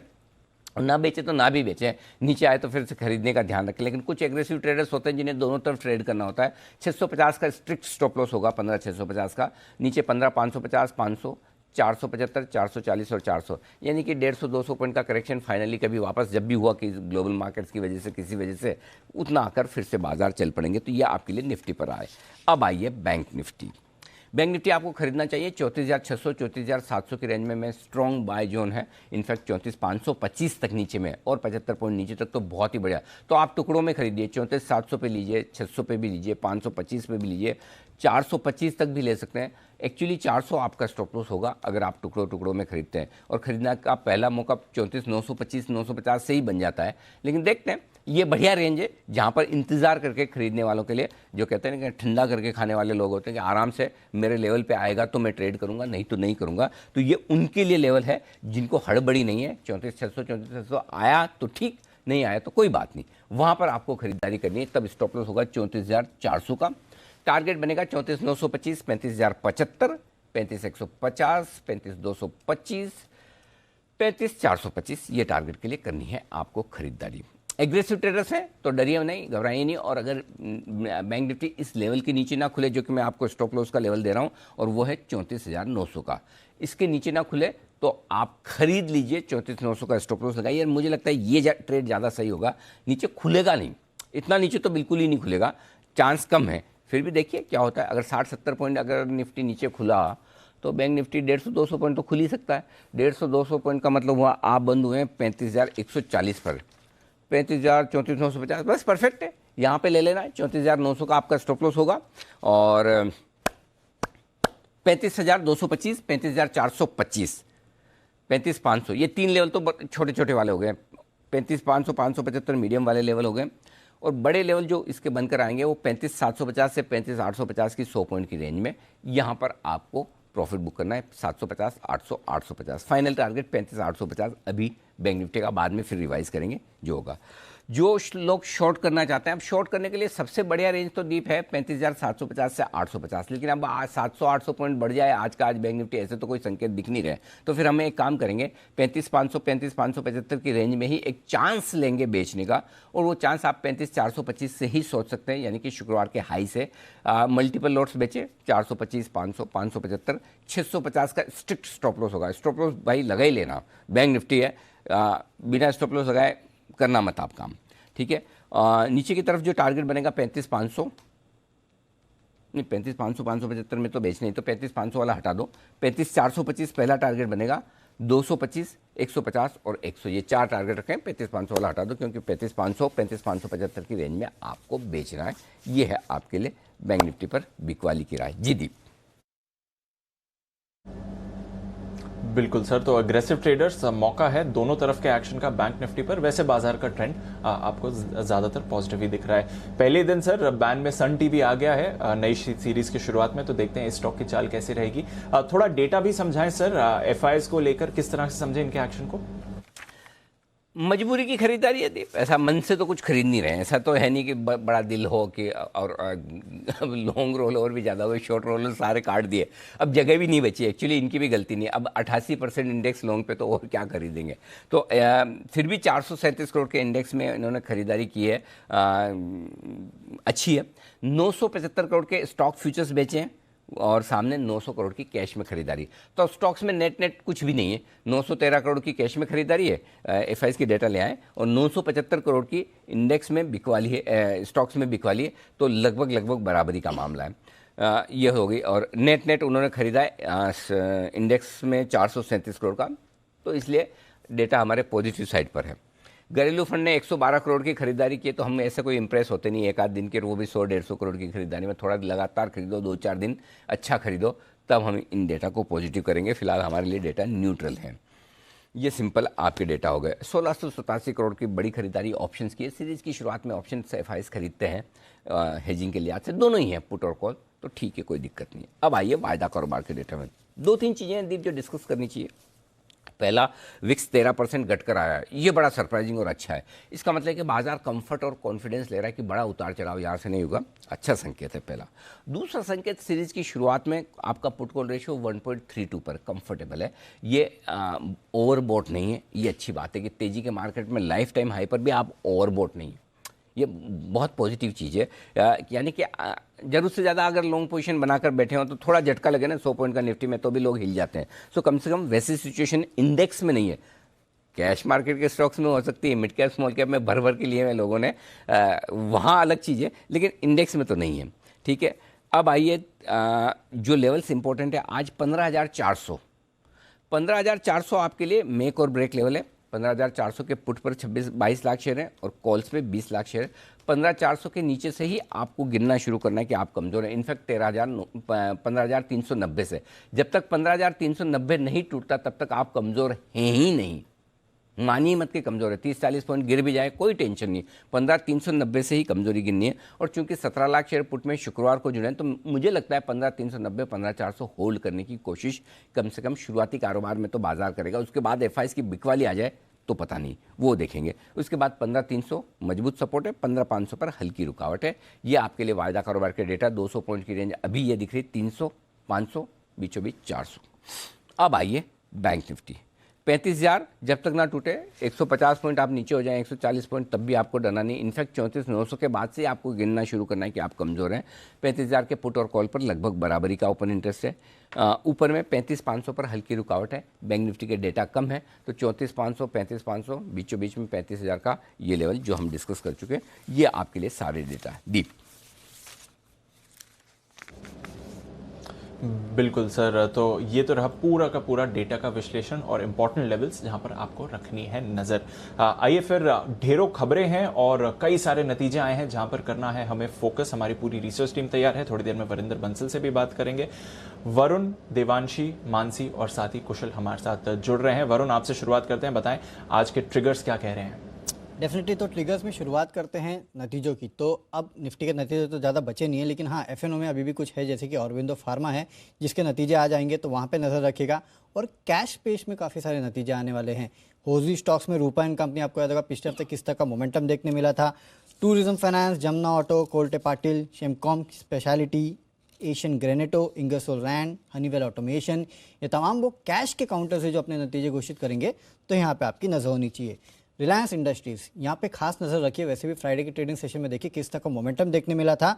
और ना बेचे तो ना भी बेचे, नीचे आए तो फिर से खरीदने का ध्यान रखें। लेकिन कुछ एग्रेसिव ट्रेडर्स होते हैं जिन्हें दोनों तरफ ट्रेड करना होता है। 650 का स्ट्रिक्ट स्टॉप लॉस होगा, 15,650 का, नीचे 15,550, 500, 475, 440 और 400, यानी कि 150-200 पॉइंट का करेक्शन फाइनली कभी वापस जब भी हुआ कि ग्लोबल मार्केट्स की वजह से किसी वजह से उतना आकर फिर से बाजार चल पड़ेंगे। तो ये आपके लिए निफ्टी पर आए। अब आइए बैंक निफ्टी। बैंक निफ्टी आपको खरीदना चाहिए 34,600, 34,700 की रेंज में स्ट्रॉन्ग बाय जोन है। इनफैक्ट 34,525 तक नीचे में, और 75 पॉइंट नीचे तक तो बहुत ही बढ़िया। तो आप टुकड़ों में खरीदिए, 34,700 पे लीजिए, 600 पे भी लीजिए, 525 पे भी लीजिए, 425 तक भी ले सकते हैं। एक्चुअली 400 आपका स्टॉप लॉस होगा अगर आप टुकड़ों में खरीदते हैं, और खरीदना का पहला मौका 34,925, 950 से ही बन जाता है। लेकिन देखते हैं, ये बढ़िया रेंज है जहाँ पर इंतजार करके खरीदने वालों के लिए, जो कहते हैं कि ठंडा करके खाने वाले लोग होते हैं कि आराम से मेरे लेवल पे आएगा तो मैं ट्रेड करूंगा, नहीं तो नहीं करूंगा। तो ये उनके लिए लेवल है जिनको हड़बड़ी नहीं है। 34,600, 34,600 आया तो ठीक, नहीं आया तो कोई बात नहीं, वहाँ पर आपको खरीदारी करनी है। तब स्टॉप लॉस होगा 34,400 का। टारगेट बनेगा 34,925, 35,075, 35,150, 35,225, 35,425। ये टारगेट के लिए करनी है आपको खरीदारी। एग्रेसिव ट्रेडर्स हैं तो डरिए नहीं, घबराइए नहीं। और अगर बैंक निफ्टी इस लेवल के नीचे ना खुले, जो कि मैं आपको स्टॉप लॉस का लेवल दे रहा हूं, और वो है 34,900 का, इसके नीचे ना खुले तो आप खरीद लीजिए, 34,900 का स्टॉप लॉस लगाइए। मुझे लगता है ये ट्रेड ज़्यादा सही होगा, नीचे खुलेगा नहीं, इतना नीचे तो बिल्कुल ही नहीं खुलेगा, चांस कम है। फिर भी देखिए क्या होता है, अगर 60-70 पॉइंट अगर निफ्टी नीचे खुला तो बैंक निफ्टी 150-200 पॉइंट तो खुल ही सकता है। 150-200 पॉइंट का मतलब हुआ आप बंद हुए हैं 35,140 पर, 35,000, 34,950, बस परफेक्ट है, यहाँ पे ले लेना है। 34,900 का आपका स्टॉप लॉस होगा और 35,225, 35,425, 35,500, ये 3 लेवल तो छोटे छोटे वाले हो गए। 35,500, 575 मीडियम वाले लेवल हो गए और बड़े लेवल जो इसके बनकर आएंगे वो 35,750 से 35,850 की 100 पॉइंट की रेंज में। यहाँ पर आपको प्रॉफिट बुक करना है 750, 800, 850। फाइनल टारगेट 35,850 अभी बैंक निफ्टी का, बाद में फिर रिवाइज करेंगे जो होगा। जो लोग शॉर्ट करना चाहते हैं, अब शॉर्ट करने के लिए सबसे बढ़िया रेंज तो डीप है 35,750 से 850, लेकिन अब 700-800 पॉइंट बढ़ जाए आज का, आज बैंक निफ्टी ऐसे तो कोई संकेत दिख नहीं रहे, तो फिर हमें एक काम करेंगे 35,500, 35,575 की रेंज में ही एक चांस लेंगे बेचने का, और वो चांस आप 35,425 से ही सोच सकते हैं, यानी कि शुक्रवार के हाई से मल्टीपल लॉट्स बेचे 425, 500, 575, 650 का स्ट्रिक्ट स्टॉप लॉस होगा। स्टॉप लॉस भाई लगा ही लेना, बैंक निफ्टी है, बिना स्टॉप लॉस लगाए करना मत आप काम, ठीक है। नीचे की तरफ जो टारगेट बनेगा 35,500, नहीं 35,500, 575 में तो बेचना ही, तो 35,500 वाला हटा दो। 35,425 पहला टारगेट बनेगा, 225, 150 और 100, ये 4 टारगेट रखें। 35,500 वाला हटा दो क्योंकि 35,500, 35,575 की रेंज में आपको बेचना है। ये है आपके लिए बैंक निफ्टी पर बिकवाली की राय। जी दीप। बिल्कुल सर, तो अग्रेसिव ट्रेडर्स मौका है दोनों तरफ के एक्शन का बैंक निफ्टी पर। वैसे बाजार का ट्रेंड आपको ज्यादातर पॉजिटिव ही दिख रहा है। पहले दिन सर बैन में सन टीवी आ गया है नई सीरीज की शुरुआत में, तो देखते हैं इस स्टॉक की चाल कैसी रहेगी। थोड़ा डेटा भी समझाएं सर, एफआईएस को लेकर किस तरह से समझें इनके एक्शन को। मजबूरी की खरीदारी है, ऐसा मन से तो कुछ खरीद नहीं रहे हैं। ऐसा तो है नहीं कि बड़ा दिल हो कि और लॉन्ग रोल और भी ज़्यादा हुए, शॉर्ट रोल सारे काट दिए, अब जगह भी नहीं बची। एक्चुअली इनकी भी गलती नहीं, अब 88% इंडेक्स लॉन्ग पे, तो और क्या खरीदेंगे। तो फिर भी 437 करोड़ के इंडेक्स में इन्होंने खरीदारी की है, अच्छी है। 975 करोड़ के स्टॉक फ्यूचर्स बेचे हैं और सामने 900 करोड़ की कैश में खरीदारी। तो स्टॉक्स में नेट कुछ भी नहीं है। 913 करोड़ की कैश में खरीदारी है, एफआईएस की डेटा ले आए, और 975 करोड़ की इंडेक्स में बिकवाली है, स्टॉक्स में बिकवाली है, तो लगभग बराबरी का मामला है। ये हो गई। और नेट उन्होंने खरीदा है इंडेक्स में 437 करोड़ का, तो इसलिए डेटा हमारे पॉजिटिव साइड पर है। घरेलू फंड ने 112 करोड़ की खरीदारी की, तो हम ऐसे कोई इंप्रेस होते नहीं एक आध दिन के, वो भी 100-150 करोड़ की खरीदारी में। थोड़ा लगातार खरीदो, 2-4 दिन अच्छा खरीदो, तब हम इन डेटा को पॉजिटिव करेंगे। फिलहाल हमारे लिए डेटा न्यूट्रल है। ये सिंपल आपके डेटा हो गए। 1687 करोड़ की बड़ी खरीदारी ऑप्शंस की है। सीरीज की शुरुआत में ऑप्शन से एफआईएस खरीदते हैं हेजिंग के लिहाज से, दोनों ही हैं पुट और कॉल, तो ठीक है, कोई दिक्कत नहीं है। अब आइए वायदा कारोबार के डेटा में 2-3 चीज़ें दीप जो डिस्कस करनी चाहिए। पहला, विक्स 13% घटकर आया है, ये बड़ा सरप्राइजिंग और अच्छा है। इसका मतलब है कि बाजार कंफर्ट और कॉन्फिडेंस ले रहा है कि बड़ा उतार चढ़ाव यहाँ से नहीं होगा, अच्छा संकेत है पहला। दूसरा संकेत, सीरीज की शुरुआत में आपका पुट कॉल रेशियो 1.32 पर कंफर्टेबल है, ये ओवरबॉट नहीं है। ये अच्छी बात है कि तेजी के मार्केट में लाइफ टाइम हाई पर भी आप ओवरबॉट नहीं है, ये बहुत पॉजिटिव चीज़ है। यानी कि जरूरत से ज़्यादा अगर लॉन्ग पोजीशन बनाकर बैठे हो तो थोड़ा झटका लगे ना 100 पॉइंट का निफ्टी में, तो भी लोग हिल जाते हैं। सो कम से कम वैसी सिचुएशन इंडेक्स में नहीं है। कैश मार्केट के स्टॉक्स में हो सकती है, मिड कैप स्मॉल कैप में भर के लिए हैं लोगों ने, वहाँ अलग चीज़ है, लेकिन इंडेक्स में तो नहीं है, ठीक है। अब आइए जो लेवल्स इंपॉर्टेंट है, आज 15,400 आपके लिए मेक और ब्रेक लेवल है। 15,400 के पुट पर 22 लाख शेयर हैं और कॉल्स पे 20 लाख शेयर। 15,400 के नीचे से ही आपको गिनना शुरू करना है कि आप कमज़ोर हैं। इनफैक्ट 15,390 से, जब तक 15,390 नहीं टूटता तब तक आप कमज़ोर हैं ही नहीं। मानिए मत के कमज़ोर है, 30-40 पॉइंट गिर भी जाए कोई टेंशन नहीं, 15,390 से ही कमजोरी गिननी है। और चूंकि 17 लाख शेयर पुट में शुक्रवार को जुड़े हैं, तो मुझे लगता है 15,390, 15,400 होल्ड करने की कोशिश कम से कम शुरुआती कारोबार में तो बाजार करेगा। उसके बाद एफआईएस की बिकवाली आ जाए तो पता नहीं, वो देखेंगे। उसके बाद 15,300 मजबूत सपोर्ट है, 15,500 पर हल्की रुकावट है। ये आपके लिए वायदा कारोबार के डेटा। 200 पॉइंट की रेंज अभी ये दिख रही, 300, 500, बीचों बीच 400। अब आइए बैंक निफ्टी। 35,000 जब तक ना टूटे, 150 पॉइंट आप नीचे हो जाएं, 140 पॉइंट, तब भी आपको डरना नहीं। इनफैक्ट 34,900 के बाद से आपको गिनना शुरू करना है कि आप कमज़ोर हैं। 35,000 के पुट और कॉल पर लगभग बराबरी का ओपन इंटरेस्ट है। ऊपर में 35,500 पर हल्की रुकावट है, बैंक निफ्टी के डेटा कम है, तो 34,500, 35,500, बीचों बीच में 35,000 का ये लेवल जो हम डिस्कस कर चुके हैं, ये आपके लिए सारे डेटा है। दीप। बिल्कुल सर, तो ये तो रहा पूरा का पूरा डेटा का विश्लेषण और इंपॉर्टेंट लेवल्स जहां पर आपको रखनी है नजर। आइए फिर, ढेरों खबरें हैं और कई सारे नतीजे आए हैं जहां पर करना है हमें फोकस। हमारी पूरी रिसर्च टीम तैयार है, थोड़ी देर में वरिंदर बंसल से भी बात करेंगे। वरुण, देवांशी, मानसी और साथ ही कुशल हमारे साथ जुड़ रहे हैं। वरुण, आपसे शुरुआत करते हैं, बताएं आज के ट्रिगर्स क्या कह रहे हैं। डेफिनेटली, तो ट्रिगर्स में शुरुआत करते हैं नतीजों की। तो अब निफ्टी के नतीजे तो ज़्यादा बचे नहीं है, लेकिन हाँ एफएनओ में अभी भी कुछ है, जैसे कि ऑरबिंदो फार्मा है जिसके नतीजे आ जाएंगे, तो वहाँ पे नज़र रखिएगा। और कैश पेश में काफ़ी सारे नतीजे आने वाले हैं। होजी स्टॉक्स में रूपा एंड कंपनी, आपको याद होगा पिछले हफ्ते किस तरह का मोमेंटम देखने मिला था। Tourism finance, Jamuna auto, Kolte Patil, Chemcon speciality, Asian Granito, Ingersoll Rand, Honeywell automation, ये तमाम वो कैश के काउंटर से जो अपने नतीजे घोषित करेंगे, तो यहाँ पे आपकी नज़र होनी चाहिए। रिलायंस इंडस्ट्रीज़, यहाँ पे खास नज़र रखिए। वैसे भी फ्राइडे के ट्रेडिंग सेशन में देखिए किस तरह का मोमेंटम देखने मिला था।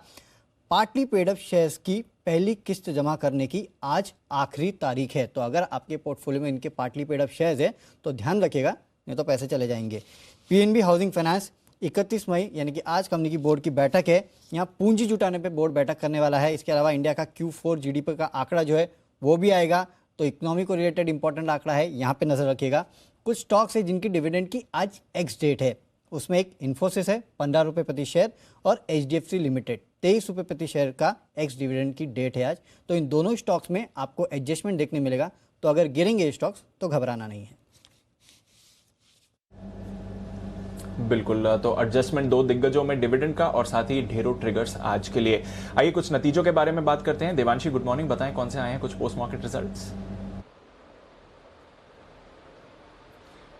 पार्टली पेड अप शेयर्स की पहली किस्त जमा करने की आज आखिरी तारीख है, तो अगर आपके पोर्टफोलियो में इनके पार्टली पेड अप शेयर्स है तो ध्यान रखिएगा, नहीं तो पैसे चले जाएंगे। पीएनबी हाउसिंग फाइनेंस, 31 मई यानी कि आज कंपनी की बोर्ड की बैठक है, यहाँ पूंजी जुटाने पे बोर्ड बैठक करने वाला है। इसके अलावा इंडिया का Q4 जीडीपी का आंकड़ा जो है वो भी आएगा, तो इकोनॉमी को रिलेटेड इंपॉर्टेंट आंकड़ा है, यहाँ पे नजर रखिएगा। कुछ स्टॉक्स है जिनकी डिविडेंड की आज एक्स डेट है, उसमें एक इन्फोसिस है 15 रुपये प्रति शेयर, और HDFC लिमिटेड 23 रुपये प्रति शेयर का एक्स डिविडेंड की डेट है आज। तो इन दोनों स्टॉक्स में आपको एडजस्टमेंट देखने मिलेगा, तो अगर गिरेंगे स्टॉक्स तो घबराना नहीं है। बिल्कुल, तो एडजस्टमेंट दो दिग्गजों में, डिविडेंड का और साथ ही ढेरों ट्रिगर्स आज के लिए। आइए कुछ नतीजों के बारे में बात करते हैं। देवांशी, गुड मॉर्निंग, बताएं कौन से आए हैं कुछ पोस्ट मार्केट रिजल्ट्स।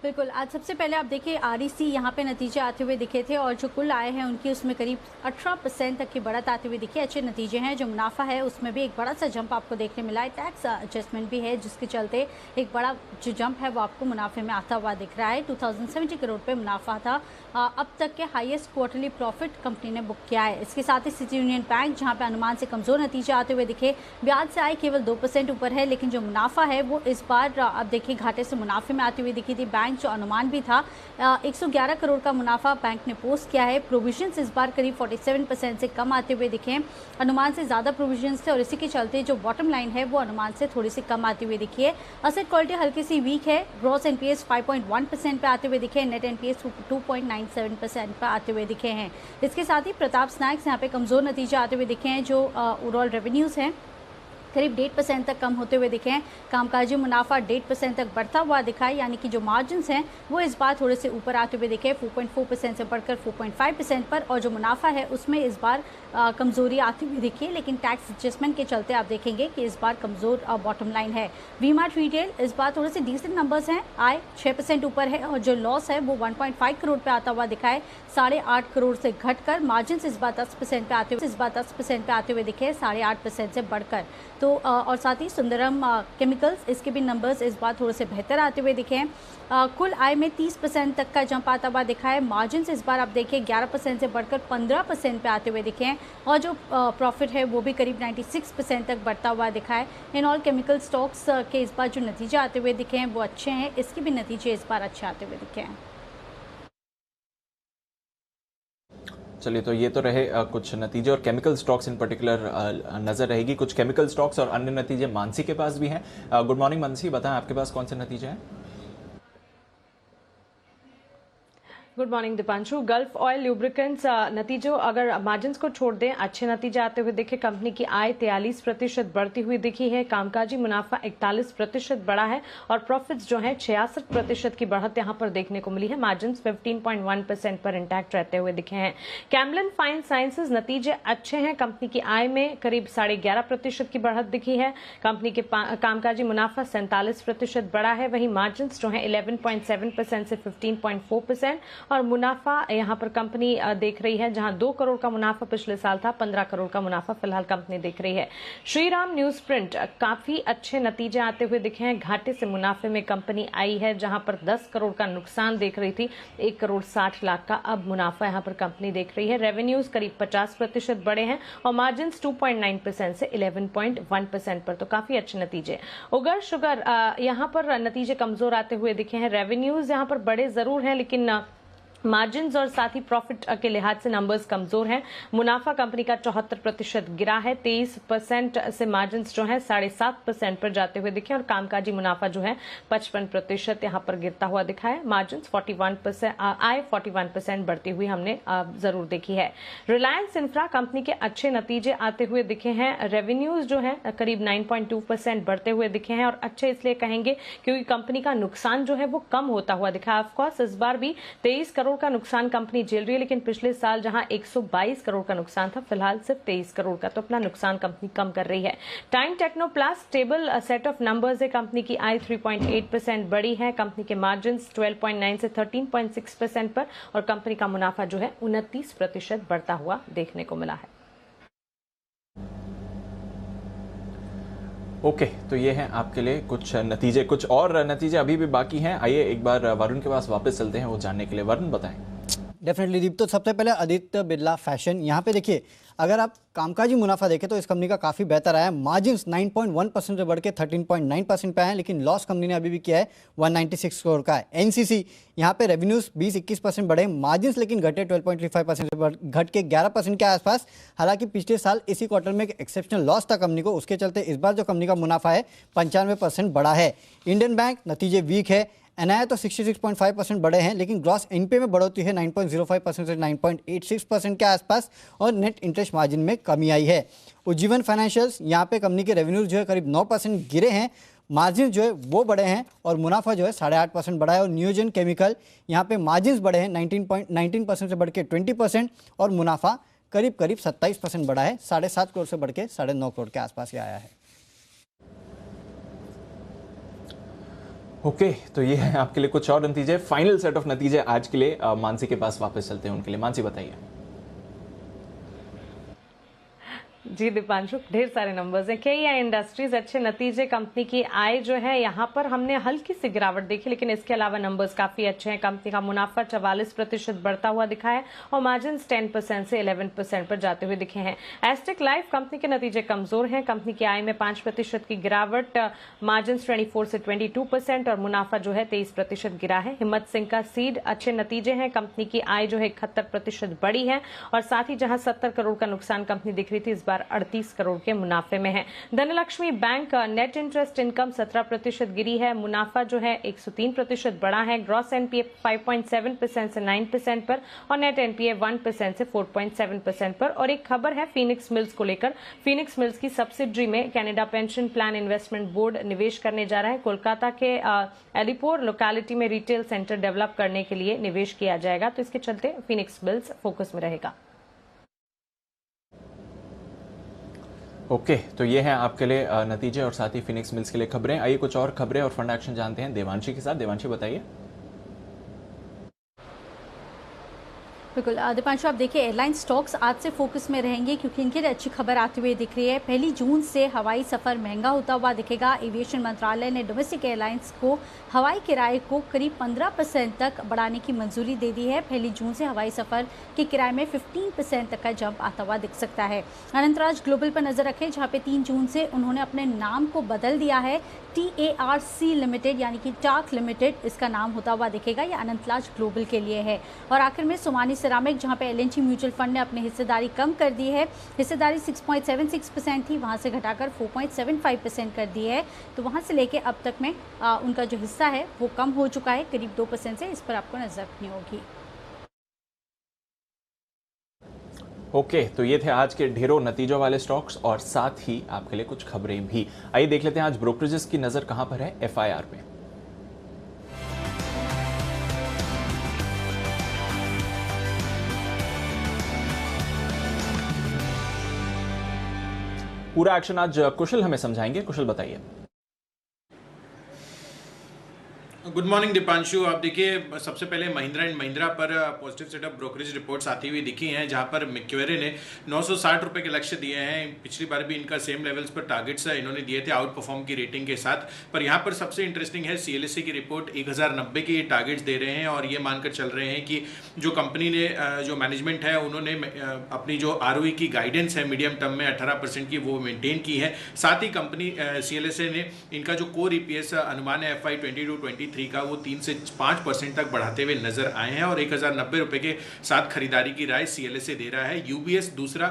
बिल्कुल, आज सबसे पहले आप देखिए REC यहाँ पे नतीजे आते हुए दिखे थे, और जो कुल आए हैं उनकी उसमें करीब 18% तक की बढ़त आते हुए दिखी। अच्छे नतीजे हैं। जो मुनाफा है उसमें भी एक बड़ा सा जंप आपको देखने मिला है। टैक्स एडजस्टमेंट भी है जिसके चलते एक बड़ा जो जंप है वो आपको मुनाफे में आता हुआ दिख रहा है। 2070 करोड़ पे मुनाफा था। अब तक के हाईएस्ट क्वार्टरली प्रॉफिट कंपनी ने बुक किया है। इसके साथ ही सिटी यूनियन बैंक, जहाँ पे अनुमान से कमजोर नतीजे आते हुए दिखे, ब्याज से आय केवल 2% ऊपर है, लेकिन जो मुनाफा है वो इस बार अब देखिए घाटे से मुनाफे में आती हुई दिखी थी। बैंक जो अनुमान भी था 111 करोड़ का मुनाफा बैंक ने पोस्ट किया है। प्रोविजंस इस बार करीब 47% से कम आते हुए दिखे। अनुमान से ज़्यादा प्रोविजंस थे और इसी के चलते जो बॉटम लाइन है वो अनुमान से थोड़ी सी कम आती हुई दिखी है। असेट क्वालिटी हल्की सी वीक है। ग्रॉस NPS 5.1% पे आते हुए दिखे। नेट NPS 2.97% पर आते हुए दिखे हैं। इसके साथ ही प्रताप स्नैक्स यहाँ पे कमज़ोर नतीजे आते हुए दिखे हैं। जो ओवरऑल रेवेन्यूज़ हैं करीब 1.5% तक कम होते हुए दिखे हैं। कामकाजी मुनाफा 1.5% तक बढ़ता हुआ दिखा है, यानी कि जो मार्जिन्स हैं वो इस बार थोड़े से ऊपर आते हुए दिखे, 4.4% से बढ़कर 4.5% पर। और जो मुनाफा है उसमें इस बार कमजोरी आती हुई दिखी है, लेकिन टैक्स एडजस्टमेंट के चलते आप देखेंगे कि इस बार कमजोर बॉटम लाइन है। वी-मार्ट रिटेल इस बार थोड़े से डिसेंट नंबर्स हैं। आय 6% ऊपर है और जो लॉस है वो 1.5 करोड़ पे आता हुआ दिखा है, 8.5 करोड़ से घटकर। मार्जिन इस बार 10% पे आते हुए दिखे, 8.5% से बढ़कर। तो और साथ ही सुंदरम केमिकल्स, इसके भी नंबर्स इस बार थोड़े से बेहतर आते हुए दिखे हैं। कुल आय में 30% तक का जंप आता हुआ दिखा है। मार्जिन इस बार आप देखिए 11% से बढ़कर 15% पे आते हुए दिखे हैं, और जो प्रॉफिट है वो भी करीब 96% तक बढ़ता हुआ दिखा है। इन ऑल केमिकल स्टॉक्स के इस बार जो नतीजे आते हुए दिखे हैं वो अच्छे हैं। इसके भी नतीजे इस बार अच्छे आते हुए दिखे हैं। चलिए, तो ये तो रहे कुछ नतीजे, और केमिकल स्टॉक्स इन पर्टिकुलर नजर रहेगी। कुछ केमिकल स्टॉक्स और अन्य नतीजे मानसी के पास भी हैं। गुड मॉर्निंग मानसी, बताएं आपके पास कौन से नतीजे हैं। Good morning Deepanshu. Gulf oil lubricants नतीजों अगर मार्जिन्स को छोड़ दें अच्छे नतीजे आते हुए दिखे। कंपनी की आय 43% बढ़ती हुई दिखी है। कामकाजी मुनाफा 41% बढ़ा है और प्रॉफिट्स जो है 66% की बढ़त यहां पर देखने को मिली है। मार्जिन्स 15.1% पर इंटैक्ट रहते हुए दिखे हैं। कैमलिन फाइन साइंसेज नतीजे अच्छे हैं। कंपनी की आय में करीब 11.5% की बढ़त दिखी है। कंपनी के कामकाजी मुनाफा 47% बढ़ा है। वहीं मार्जिन्स जो है 11.7% से 15.4%, और मुनाफा यहाँ पर कंपनी देख रही है, जहां 2 करोड़ का मुनाफा पिछले साल था, 15 करोड़ का मुनाफा फिलहाल कंपनी देख रही है। श्रीराम न्यूज प्रिंट काफी अच्छे नतीजे आते हुए दिखे हैं। घाटे से मुनाफे में कंपनी आई है, जहां पर 10 करोड़ का नुकसान देख रही थी, 1 करोड़ 60 लाख का अब मुनाफा यहाँ पर कंपनी देख रही है। रेवेन्यूज करीब 50% बढ़े हैं और मार्जिन 2.9% से 11.1% पर, तो काफी अच्छे नतीजे। उगर शुगर यहाँ पर नतीजे कमजोर आते हुए दिखे हैं। रेवेन्यूज यहाँ पर बड़े जरूर हैं, लेकिन मार्जिन्स और साथ ही प्रॉफिट के लिहाज से नंबर्स कमजोर हैं। मुनाफा कंपनी का 74% गिरा है, 23% से मार्जिन्स जो है 7.5% पर जाते हुए दिखे और कामकाजी मुनाफा जो है 55% यहाँ पर गिरता हुआ दिखा है। मार्जिन्स 41%, आय 41% बढ़ती हुई हमने जरूर देखी है। रिलायंस इंफ्रा कंपनी के अच्छे नतीजे आते हुए दिखे हैं। रेवेन्यूज जो है करीब 9.2% बढ़ते हुए दिखे हैं और अच्छे इसलिए कहेंगे क्योंकि कंपनी का नुकसान जो है वो कम होता हुआ दिखा। ऑफकोर्स इस बार भी 23 करोड़ का नुकसान कंपनी झेल रही है, लेकिन पिछले साल जहां 122 करोड़ का नुकसान था, फिलहाल सिर्फ 23 करोड़ का, तो अपना नुकसान कंपनी कम कर रही है। Time Techno Plus stable set of numbers है। कंपनी की आय 3.8% बढ़ी है, कंपनी के मार्जिन 12.9 से 13.6% पर और कंपनी का मुनाफा जो है 29% बढ़ता हुआ देखने को मिला है। ओके, तो ये हैं आपके लिए कुछ नतीजे। कुछ और नतीजे अभी भी बाकी हैं। आइए एक बार वरुण के पास वापस चलते हैं वो जानने के लिए। वरुण बताएं। डेफिनेटली दीप, तो सबसे पहले आदित्य बिरला फैशन, यहाँ पे देखिए अगर आप कामकाजी मुनाफा देखें तो इस कंपनी का काफ़ी बेहतर आया है। मार्जिन्स 9.1% से बढ़ के 13.9% पे आए हैं, लेकिन लॉस कंपनी ने अभी भी किया है 196 करोड़ का है। एनसीसी यहाँ पे रेवेन्यूज 20-21% बढ़े, मार्जिन्स लेकिन घटे 12.35% से घट के 11% के आसपास। हालांकि पिछले साल इसी क्वार्टर में एक एक्सेप्शनल लॉस था कंपनी को, उसके चलते इस बार जो कंपनी का मुनाफा है 95% बढ़ा है। इंडियन बैंक नतीजे वीक है, एनआई तो 66.5% बढ़े हैं, लेकिन ग्रॉस एनपीए में बढ़ोतरी है 9.05% से 9.86% के आसपास और नेट इंटरेस्ट मार्जिन में कमी आई है। उज्जीवन फाइनेंशियल्स यहाँ पे कंपनी के रेवेन्यूज जो है करीब 9% गिरे हैं, मार्जिन जो है वो बढ़े हैं और मुनाफा जो है 8.5% बढ़ा है। और नियोजन केमिकल यहाँ पे मार्जिन बढ़े हैं 19% से बढ़ के 20% और मुनाफा करीब 27% बढ़ा है, 7.5 करोड़ से बढ़ के 9.5 करोड़ के आसपास ही आया है। ओके, तो ये है आपके लिए कुछ और नतीजे। फाइनल सेट ऑफ नतीजे आज के लिए मानसी के पास वापस चलते हैं उनके लिए। मानसी बताइए। जी दीपांशु, ढेर सारे नंबर्स हैं। KEI इंडस्ट्रीज अच्छे नतीजे, कंपनी की आय जो है यहाँ पर हमने हल्की सी गिरावट देखी, लेकिन इसके अलावा नंबर्स काफी अच्छे हैं। कंपनी का मुनाफा 44% बढ़ता हुआ दिखा है और मार्जिन 10% से 11% पर जाते हुए दिखे हैं। एस्टेक लाइफ कंपनी के नतीजे कमजोर हैं, कंपनी की आय में 5% की गिरावट, मार्जिन 24 से 22% और मुनाफा जो है 23% गिरा है। हिम्मत सिंह का सीड अच्छे नतीजे हैं, कंपनी की आय जो है 71% बढ़ी है और साथ ही जहां 70 करोड़ का नुकसान कंपनी दिख रही थी, इस बार 38 करोड़ के मुनाफे में है। Dhanlaxmi bank net interest income 17% गिरी है, मुनाफा जो है 103% बढ़ा है। ग्रॉस एनपीए 5.7% से 9% पर और नेट एनपीए 1% से 4.7% पर। और एक खबर है फीनिक्स मिल्स को लेकर। फीनिक्स मिल्स की सब्सिडरी में Canada pension plan investment board निवेश करने जा रहा है। कोलकाता के एलिपोर लोकेलिटी में रिटेल सेंटर डेवलप करने के लिए निवेश किया जाएगा, तो इसके चलते फीनिक्स मिल्स फोकस में रहेगा। ओके, तो ये हैं आपके लिए नतीजे और साथ ही फिनिक्स मिल्स के लिए खबरें। आइए कुछ और खबरें और फंड एक्शन जानते हैं देवांशी के साथ। देवांशी बताइए। बिल्कुल दीपांशु, आप देखिए एयरलाइन स्टॉक्स आज से फोकस में रहेंगे क्योंकि इनके लिए अच्छी खबर आती हुई दिख रही है। 1 जून से हवाई सफ़र महंगा होता हुआ दिखेगा। एविएशन मंत्रालय ने डोमेस्टिक एयरलाइंस को हवाई किराए को करीब 15% तक बढ़ाने की मंजूरी दे दी है। 1 जून से हवाई सफ़र के किराए में 15% तक का जंप आता हुआ दिख सकता है। अनंतराज ग्लोबल पर नजर रखें, जहाँ पे 3 जून से उन्होंने अपने नाम को बदल दिया है। TARC लिमिटेड यानी कि टार्क लिमिटेड इसका नाम होता हुआ दिखेगा। यह अनंतराज ग्लोबल के लिए है। और आखिर में सोमानी सिरामिक, जहां पे LNG म्यूचुअल फंड ने अपनी हिस्सेदारी कम कर दी है। हिस्सेदारी 6.76% थी, वहां से घटाकर 4.75% कर दी है। तो वहां से लेके अब तक में उनका जो हिस्सा है वो कम हो चुका है करीब 2% से। इस पर आपको नजर रखनी होगी। ओके, तो ये थे आज के ढेरों नतीजों वाले स्टॉक्स और साथ ही आपके लिए कुछ खबरें भी। आइए देख लेते हैं आज ब्रोकरेजेस की नजर कहां पर है FIR में। पूरा एक्शन आज कुशल हमें समझाएंगे। कुशल बताइए। Good morning Deepanshu. आप देखिए, सबसे पहले महिंद्रा एंड महिंद्रा पर positive set of brokerage reports आती हुई दिखी हैं, जहां पर मैक्वेरे ने 960 रुपए के लक्ष्य दिए हैं। पिछली बार भी इनका सेम लेवल्स पर टारगेट्स इन्होंने दिए थे आउट परफॉर्म की रेटिंग के साथ। पर यहां पर सबसे इंटरेस्टिंग है CLSA की रिपोर्ट 1090 के टारगेट्स दे रहे हैं और ये मानकर चल रहे हैं कि जो कंपनी ने जो मैनेजमेंट है उन्होंने अपनी जो ROE की गाइडेंस है मीडियम टर्म में 18% की वो मेंटेन की है। साथ ही कंपनी CLSA ने इनका जो कोर EPS अनुमान है FY 22-23 का वो 3 से 5% तक बढ़ाते हुए नजर आए हैं और 1090 रुपए के साथ खरीदारी की राय CLSA दे रहा है। UBS दूसरा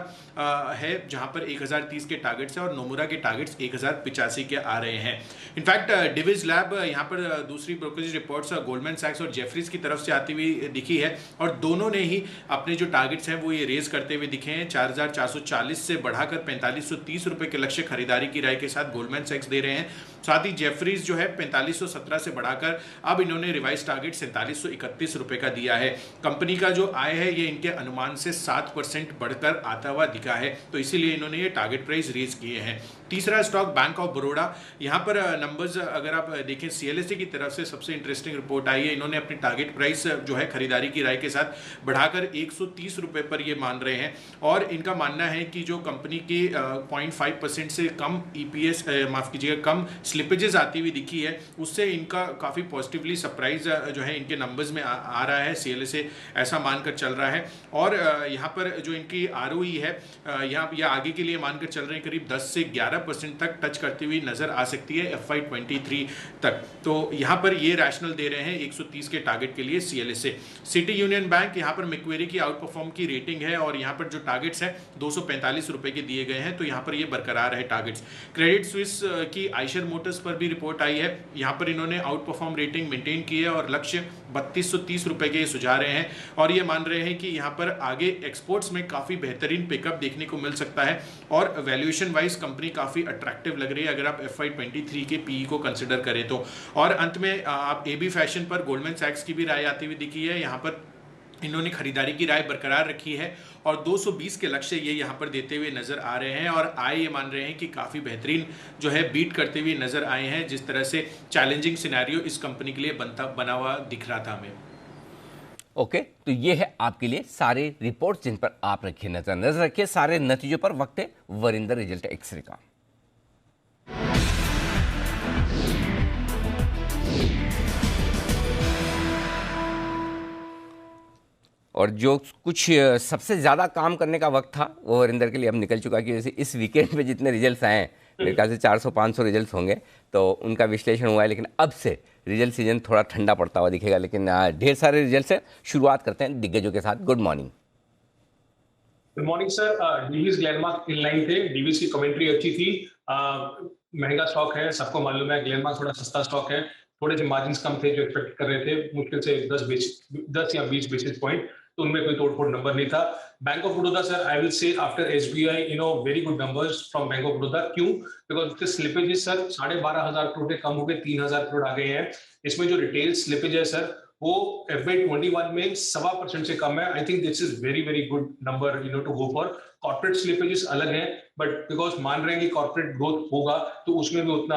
है जहां पर 1030 के टारगेट्स है और नोमुरा के टारगेट्स 1085 के आ रहे हैं। इनफैक्ट डिविज लैब यहां पर दूसरी ब्रोकरेज रिपोर्ट्स गोल्डमैन सैक्स और जेफरीज की तरफ से आती हुई दिखी है और दोनों ने ही अपने जो टारगेट्स हैं वो ये रेज करते हुए दिखे हैं। 4440 से बढ़ाकर 4530 रुपए के लक्ष्य खरीदारी की राय के साथ गोल्डमैन सैक्स दे रहे हैं। साथ ही जेफरीज जो है 4517 से बढ़ाकर अब इन्होंने रिवाइज टारगेट 4731 रुपए का दिया है। कंपनी का जो आय है ये इनके अनुमान से 7% बढ़कर आता हुआ दिखा है, तो इसीलिए इन्होंने ये टारगेट प्राइस रेज किए हैं। तीसरा स्टॉक बैंक ऑफ बड़ौदा। यहाँ पर नंबर्स अगर आप देखें CLSA की तरफ से सबसे इंटरेस्टिंग रिपोर्ट आई है। इन्होंने अपनी टारगेट प्राइस जो है खरीदारी की राय के साथ बढ़ाकर 130 रुपए पर ये मान रहे हैं और इनका मानना है कि जो कंपनी की 0.5% से कम EPS माफ कीजिएगा कम स्लिपेजेस आती हुई दिखी है, उससे इनका काफ़ी पॉजिटिवली सरप्राइज जो है इनके नंबर्स में आ रहा है। CLSA ऐसा मानकर चल रहा है और यहाँ पर जो इनकी ROE है यहाँ आगे के लिए मानकर चल रहे हैं करीब 10 से 11% तक टच करती हुई नजर आ सकती है FY 23 तक। तो यहाँ पर ये रैशनल दे रहे हैं 130 के टारगेट के लिए CLSA। सिटी यूनियन बैंक यहाँ पर मैक्वेरी की आउट परफॉर्म की रेटिंग है और यहाँ पर जो टारगेट्स हैं 245 रुपए के दिए गए हैं, तो यहाँ पर ये बरकरार है टारगेट्स। क्रेडिट स्विस की आइशर मोटर्स पर भी रिपोर्ट आई है, यहाँ पर इन्होंने आउट परफॉर्म रेटिंग मेंटेन की है और लक्ष्य 3230 रुपए के सुझा रहे हैं और ये मान रहे हैं कि यहाँ पर आगे एक्सपोर्ट्स में काफ़ी बेहतरीन पिकअप देखने को मिल सकता है और वैल्यूएशन वाइज कंपनी काफ़ी अट्रैक्टिव लग रही है अगर आप FY 23 के PE को कंसिडर करें तो। और अंत में आप AB फैशन पर गोल्डमैन सैक्स की भी राय आती हुई दिखी है। यहाँ पर इन्होंने खरीदारी की राय बरकरार रखी है और 220 के लक्ष्य ये यहाँ पर देते हुए नजर आ रहे हैं और आय ये मान रहे हैं कि काफ़ी बेहतरीन जो है बीट करते हुए नजर आए हैं, जिस तरह से चैलेंजिंग सिनेरियो इस कंपनी के लिए बना हुआ दिख रहा था हमें। ओके, तो ये है आपके लिए सारे रिपोर्ट्स जिन पर आप रखिए नजर रखिए सारे नतीजों पर। वक्त है वरिंदर रिजल्ट एक्सरे का। और जो कुछ सबसे ज़्यादा काम करने का वक्त था वो वरिंदर के लिए अब निकल चुका कि जैसे इस वीकेंड में जितने रिजल्ट्स आए हैं मेरे ख्याल से 400-500 रिजल्ट्स होंगे, तो उनका विश्लेषण हुआ है। लेकिन अब से रिजल्ट सीजन थोड़ा ठंडा पड़ता हुआ दिखेगा, लेकिन ढेर सारे रिजल्ट से शुरुआत करते हैं दिग्गजों के साथ। Good morning. Good morning sir. Divi's Glenmark in line थे, डीवीज की कमेंट्री अच्छी थी। महंगा स्टॉक है, सबको मालूम है। ग्लेनमार्क थोड़ा सस्ता स्टॉक है, थोड़े से मार्जिन कम थे जो एक्सपेक्ट कर रहे थे, मुश्किल से 10 या 20 बेसिस पॉइंट, तो उनमें कोई तोड़फोड़ नंबर नहीं था। Bank of Baroda sir, I will say after SBI very good numbers from bank of Baroda. क्यों? बिकॉज उसके स्लिपेजेस सर 12,500 करोड़ कम हो गए, 3,000 करोड़ आ गए हैं। इसमें जो रिटेल स्लिपेज है सर वो FY 21 में 1.25% से कम है। I think this is very very good number to go for. Corporate slippages अलग हैं, बट बिकॉज मान रहे हैं कि कॉर्पोरेट ग्रोथ होगा तो उसमें भी उतना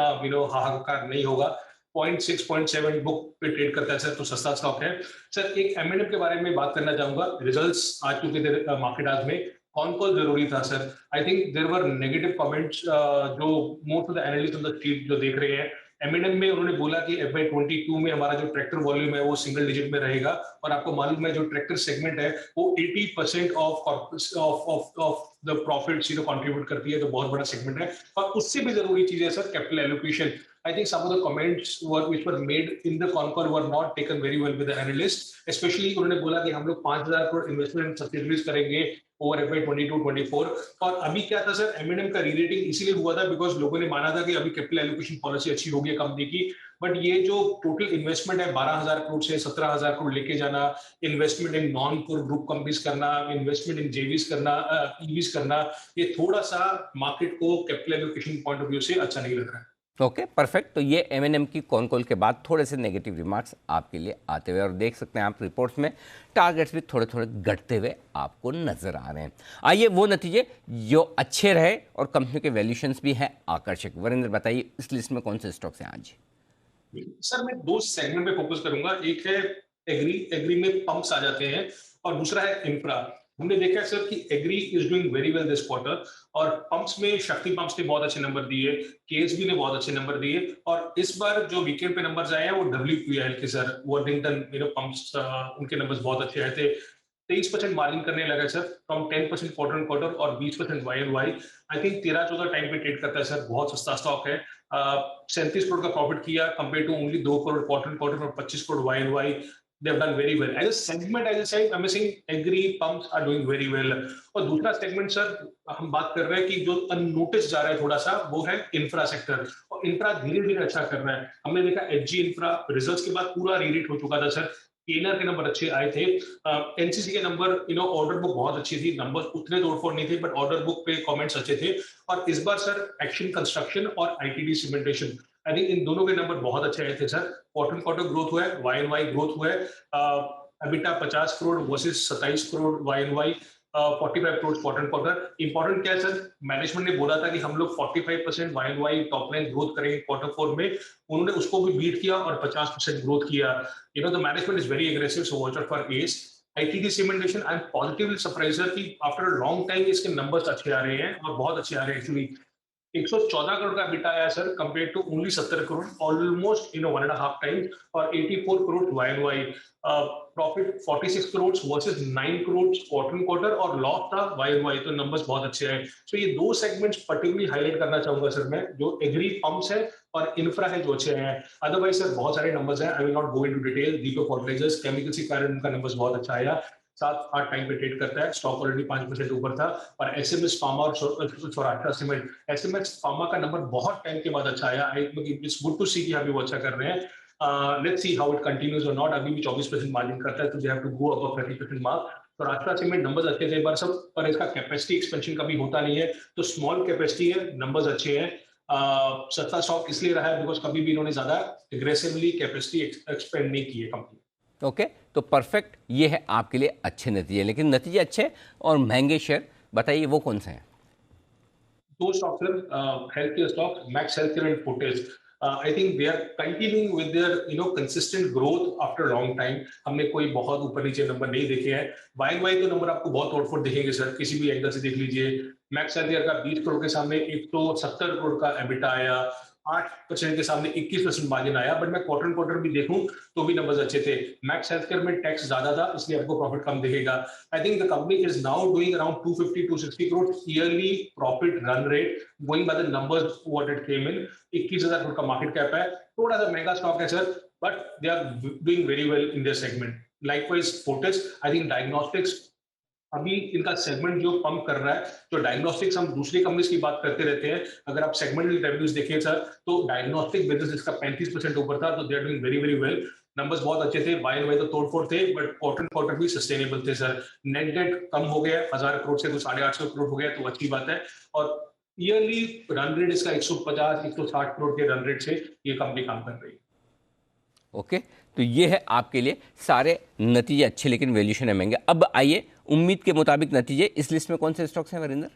हाहाकार नहीं होगा। 0.6 0.7 बुक पे ट्रेड करता है सर, तो सस्ता स्टॉक है सर। एक M&M के बारे में बात करना चाहूंगा। रिजल्ट्स आ चुके थे मार्केट आज में, कौन कौन जरूरी था sir? I think there were negative comments जो most of the analyst on the street जो देख रहे हैं। M&M में उन्होंने बोला कि FY 22 में हमारा जो ट्रैक्टर वॉल्यूम है वो सिंगल डिजिट में रहेगा और आपको मालूम है जो ट्रैक्टर सेगमेंट है वो 80% ऑफ द प्रॉफिट्स कंट्रीब्यूट करती है, तो बहुत बड़ा सेगमेंट है। और उससे भी जरूरी चीज है sir capital allocation. I think some of the comments which were made in the Concor were not taken very well with the analysts. Especially उन्होंने बोला कि हम लोग 5,000 करोड़ इन्वेस्टमेंट सब्सिडीज करेंगे ओवर FY 22-24। और अभी क्या था सर, M&M का री-रेटिंग इसीलिए हुआ था बिकॉज लोगों ने माना था कि अभी कैपिटल एलोकेशन पॉलिसी अच्छी होगी कंपनी की। बट ये जो टोटल इन्वेस्टमेंट है 12,000 करोड़ से 17,000 करोड़ लेके जाना, investment in non core group companies करना, इन्वेस्टमेंट इन जेवीज करना, ईवीज करना, ये थोड़ा सा मार्केट को capital allocation point of view से अच्छा नहीं लग रहा है। Okay, perfect. तो ये M&M की कॉन कॉल के बाद थोड़े से नेगेटिव रिमार्क्स आपके लिए आते हुए, और देख सकते हैं आप रिपोर्ट्स में टारगेट्स भी थोड़े थोड़े घटते हुए आपको नजर आ रहे हैं। आइए वो नतीजे जो अच्छे रहे और कंपनी के वैल्यूशंस भी हैं आकर्षक। वरिंदर बताइए इस लिस्ट में कौन से स्टॉक्स हैं आज? सर मैं दो सेगमेंट पे फोकस करूंगा, एक है एग्री, एग्री में पंप्स आ जाते हैं, और दूसरा है इंफ्रा। हमने देखा है सर कि agri is doing very well this quarter, और पंप्स में शक्ति पंप्स ने बहुत अच्छे नंबर दिए, केएसबी ने बहुत अच्छे नंबर दिए, और इस बार जो वीकेंड पे नंबर्स आए हैं वो डब्ल्यूपीएल के सर, वर्थिंगटन पंप्स, उनके नंबर्स बहुत अच्छे आए थे। 23% मार्जिन करने लगा sir, from 10% quarter on quarter और 20% Y and Y. I think 13-14 time पे ट्रेड करता है सर, बहुत सस्ता स्टॉक है। 37 करोड़ का प्रॉफिट किया compare to only 2 crore quarter on quarter और 25 crore Y and Y. They have done very well. As a segment, as I said, I'm saying agri pumps are doing very well. और दूसरा segment sir, हम बात कर रहे हैं कि जो अननोटिस जा रहा है थोड़ा सा, वो है इंफ्रा सेक्टर, और इंफ्रा धीरे धीरे अच्छा कर रहा है। हमने देखा एचजी इंफ्रा रिजल्ट्स के बाद पूरा रीरेट हो चुका था सर, केनर के नंबर अच्छे आए थे, एनसीसी के नंबर, ऑर्डर बुक बहुत अच्छी थी, नंबर उतने तोड़फोड़ नहीं थे बट ऑर्डर बुक पे कमेंट्स अच्छे थे। और इस बार सर एक्शन कंस्ट्रक्शन और आईटीडी सीमेंटेशन, आई थिंक इन दोनों के नंबर बहुत अच्छे आए थे सर। क्वार्टर क्वार्टर ग्रोथ हुआ है, वाई एंड वाई ग्रोथ हुआ है। EBITDA 50 crore versus 27 crore Y and Y, 45 crore quarter quarter. Important क्या है सर, मैनेजमेंट ने बोला था कि हम लोग 45% Y and Y top line growth करेंगे क्वार्टर 4 में, उन्होंने उसको भी बीट किया और 50% ग्रोथ किया। The management is very aggressive, so watch out for S. ITD cementation, I am positively surprise कि आफ्टर अ लॉन्ग टाइम इसके नंबर्स अच्छे आ रहे हैं, और बहुत अच्छे आ रहे हैं एक्चुअली। 114 करोड़ का बिटा आया sir, compare to only 70 crore, almost 1.5 time, और 84 crore Y and Y. Profit 46 crore versus 9 crore quarter quarter, और लॉस था वाई एंड वाई, तो नंबर्स बहुत अच्छे आए। सो ये दो सेगमेंट्स पर्टिकुलरली हाईलाइट करना चाहूंगा सर मैं, जो एग्री पंप्स है और इंफ्रा है, जो अच्छे हैं। अदरवाइज सर बहुत सारे नंबर्स हैं, I will not go into detail. Deepak fertilisers, chemicals के कारण उनका नंबर्स बहुत अच्छा आया, 7-8 टाइम पे ट्रेड करता है, स्टॉक ऑलरेडी 5% ऊपर था। और एसएमएस फार्मा और सौराष्ट्र सीमेंट, एसएमएस फार्मा का नंबर बहुत टाइम के बाद अच्छा आया। इट्स गुड टू सी कि अभी वो अच्छा कर रहे हैं। Let's see how it continues और नॉट। अभी भी 24% मार्जिन करता है, तो they have to go above 30% mark. तो राष्ट्र सीमेंट नंबर्स अच्छे थे बार सब, पर इसका कैपेसिटी एक्सपेंशन कभी होता नहीं है, तो स्मॉल कैपेसिटी है, नंबर्स अच्छे हैं। सस्ता स्टॉक इसलिए रहा है बिकॉज कभी भी इन्होंने ज्यादा एग्रेसिवली कैपेसिटी एक्सपेंड नहीं की है कंपनी। ओके, तो परफेक्ट, ये है आपके लिए अच्छे नतीजे। लेकिन नतीजे अच्छे और महंगे शेयर बताइए वो कौन से हैं? दो stock sir, health care stock, Max health Care and Fortis. I think they are continuing with their consistent growth after long time. हमने कोई बहुत ऊपर नीचे नंबर नहीं देखे हैं। वाई वाई तो नंबर आपको बहुत तोड़फोड़ दिखेंगे सर, किसी भी एंगल से देख लीजिए। मैक्स हेल्थ केयर का 20 करोड़ के सामने 170 करोड़ का एबिटा आया, 8% के सामने 21% मार्जिन आया। बट मैं क्वार्टर क्वार्टर भी देखूं तो भी नंबर्स अच्छे थे। मैक्स हेल्थ केयर में टैक्स ज्यादा था, इसलिए आपको प्रॉफिट कम दिखेगा। I think the company is now doing around 250-260 crore yearly profit run rate, going by the numbers what it came in. 21,000 crore का मार्केट कैप है, थोड़ा सा महंगा स्टॉक है sir, but they are doing very well in their segment. Likewise Fortis, I think diagnostics, अभी इनका segment जो pump कर रहा है, जो डायग्नोस्टिक्स, हम दूसरी कंपनीज की बात करते रहते हैं, अगर आप सेगमेंटल रेवेन्यूज देखिए सर, तो डायग्नोस्टिक बिजनेस इसका 35% ऊपर था, तो they are doing very very well. Numbers बहुत अच्छे थे, वाई एंड वाई तो तोड़फोड़ थे, बट क्वार्टर क्वार्टर भी सस्टेनेबल थे सर। नेट डेट कम हो गया, 1000 करोड़ से तो 850 करोड़ हो गया, तो अच्छी बात है। और ईयरली रन रेट इसका 150-160 करोड़ के रन रेट से ये कंपनी काम कर रही है। ओके, तो ये है आपके लिए सारे नतीजे अच्छे, लेकिन वैल्यूशन है महंगे। अब आइए उम्मीद के मुताबिक नतीजे, इस लिस्ट में कौन से स्टॉक्स हैं वरिंदर?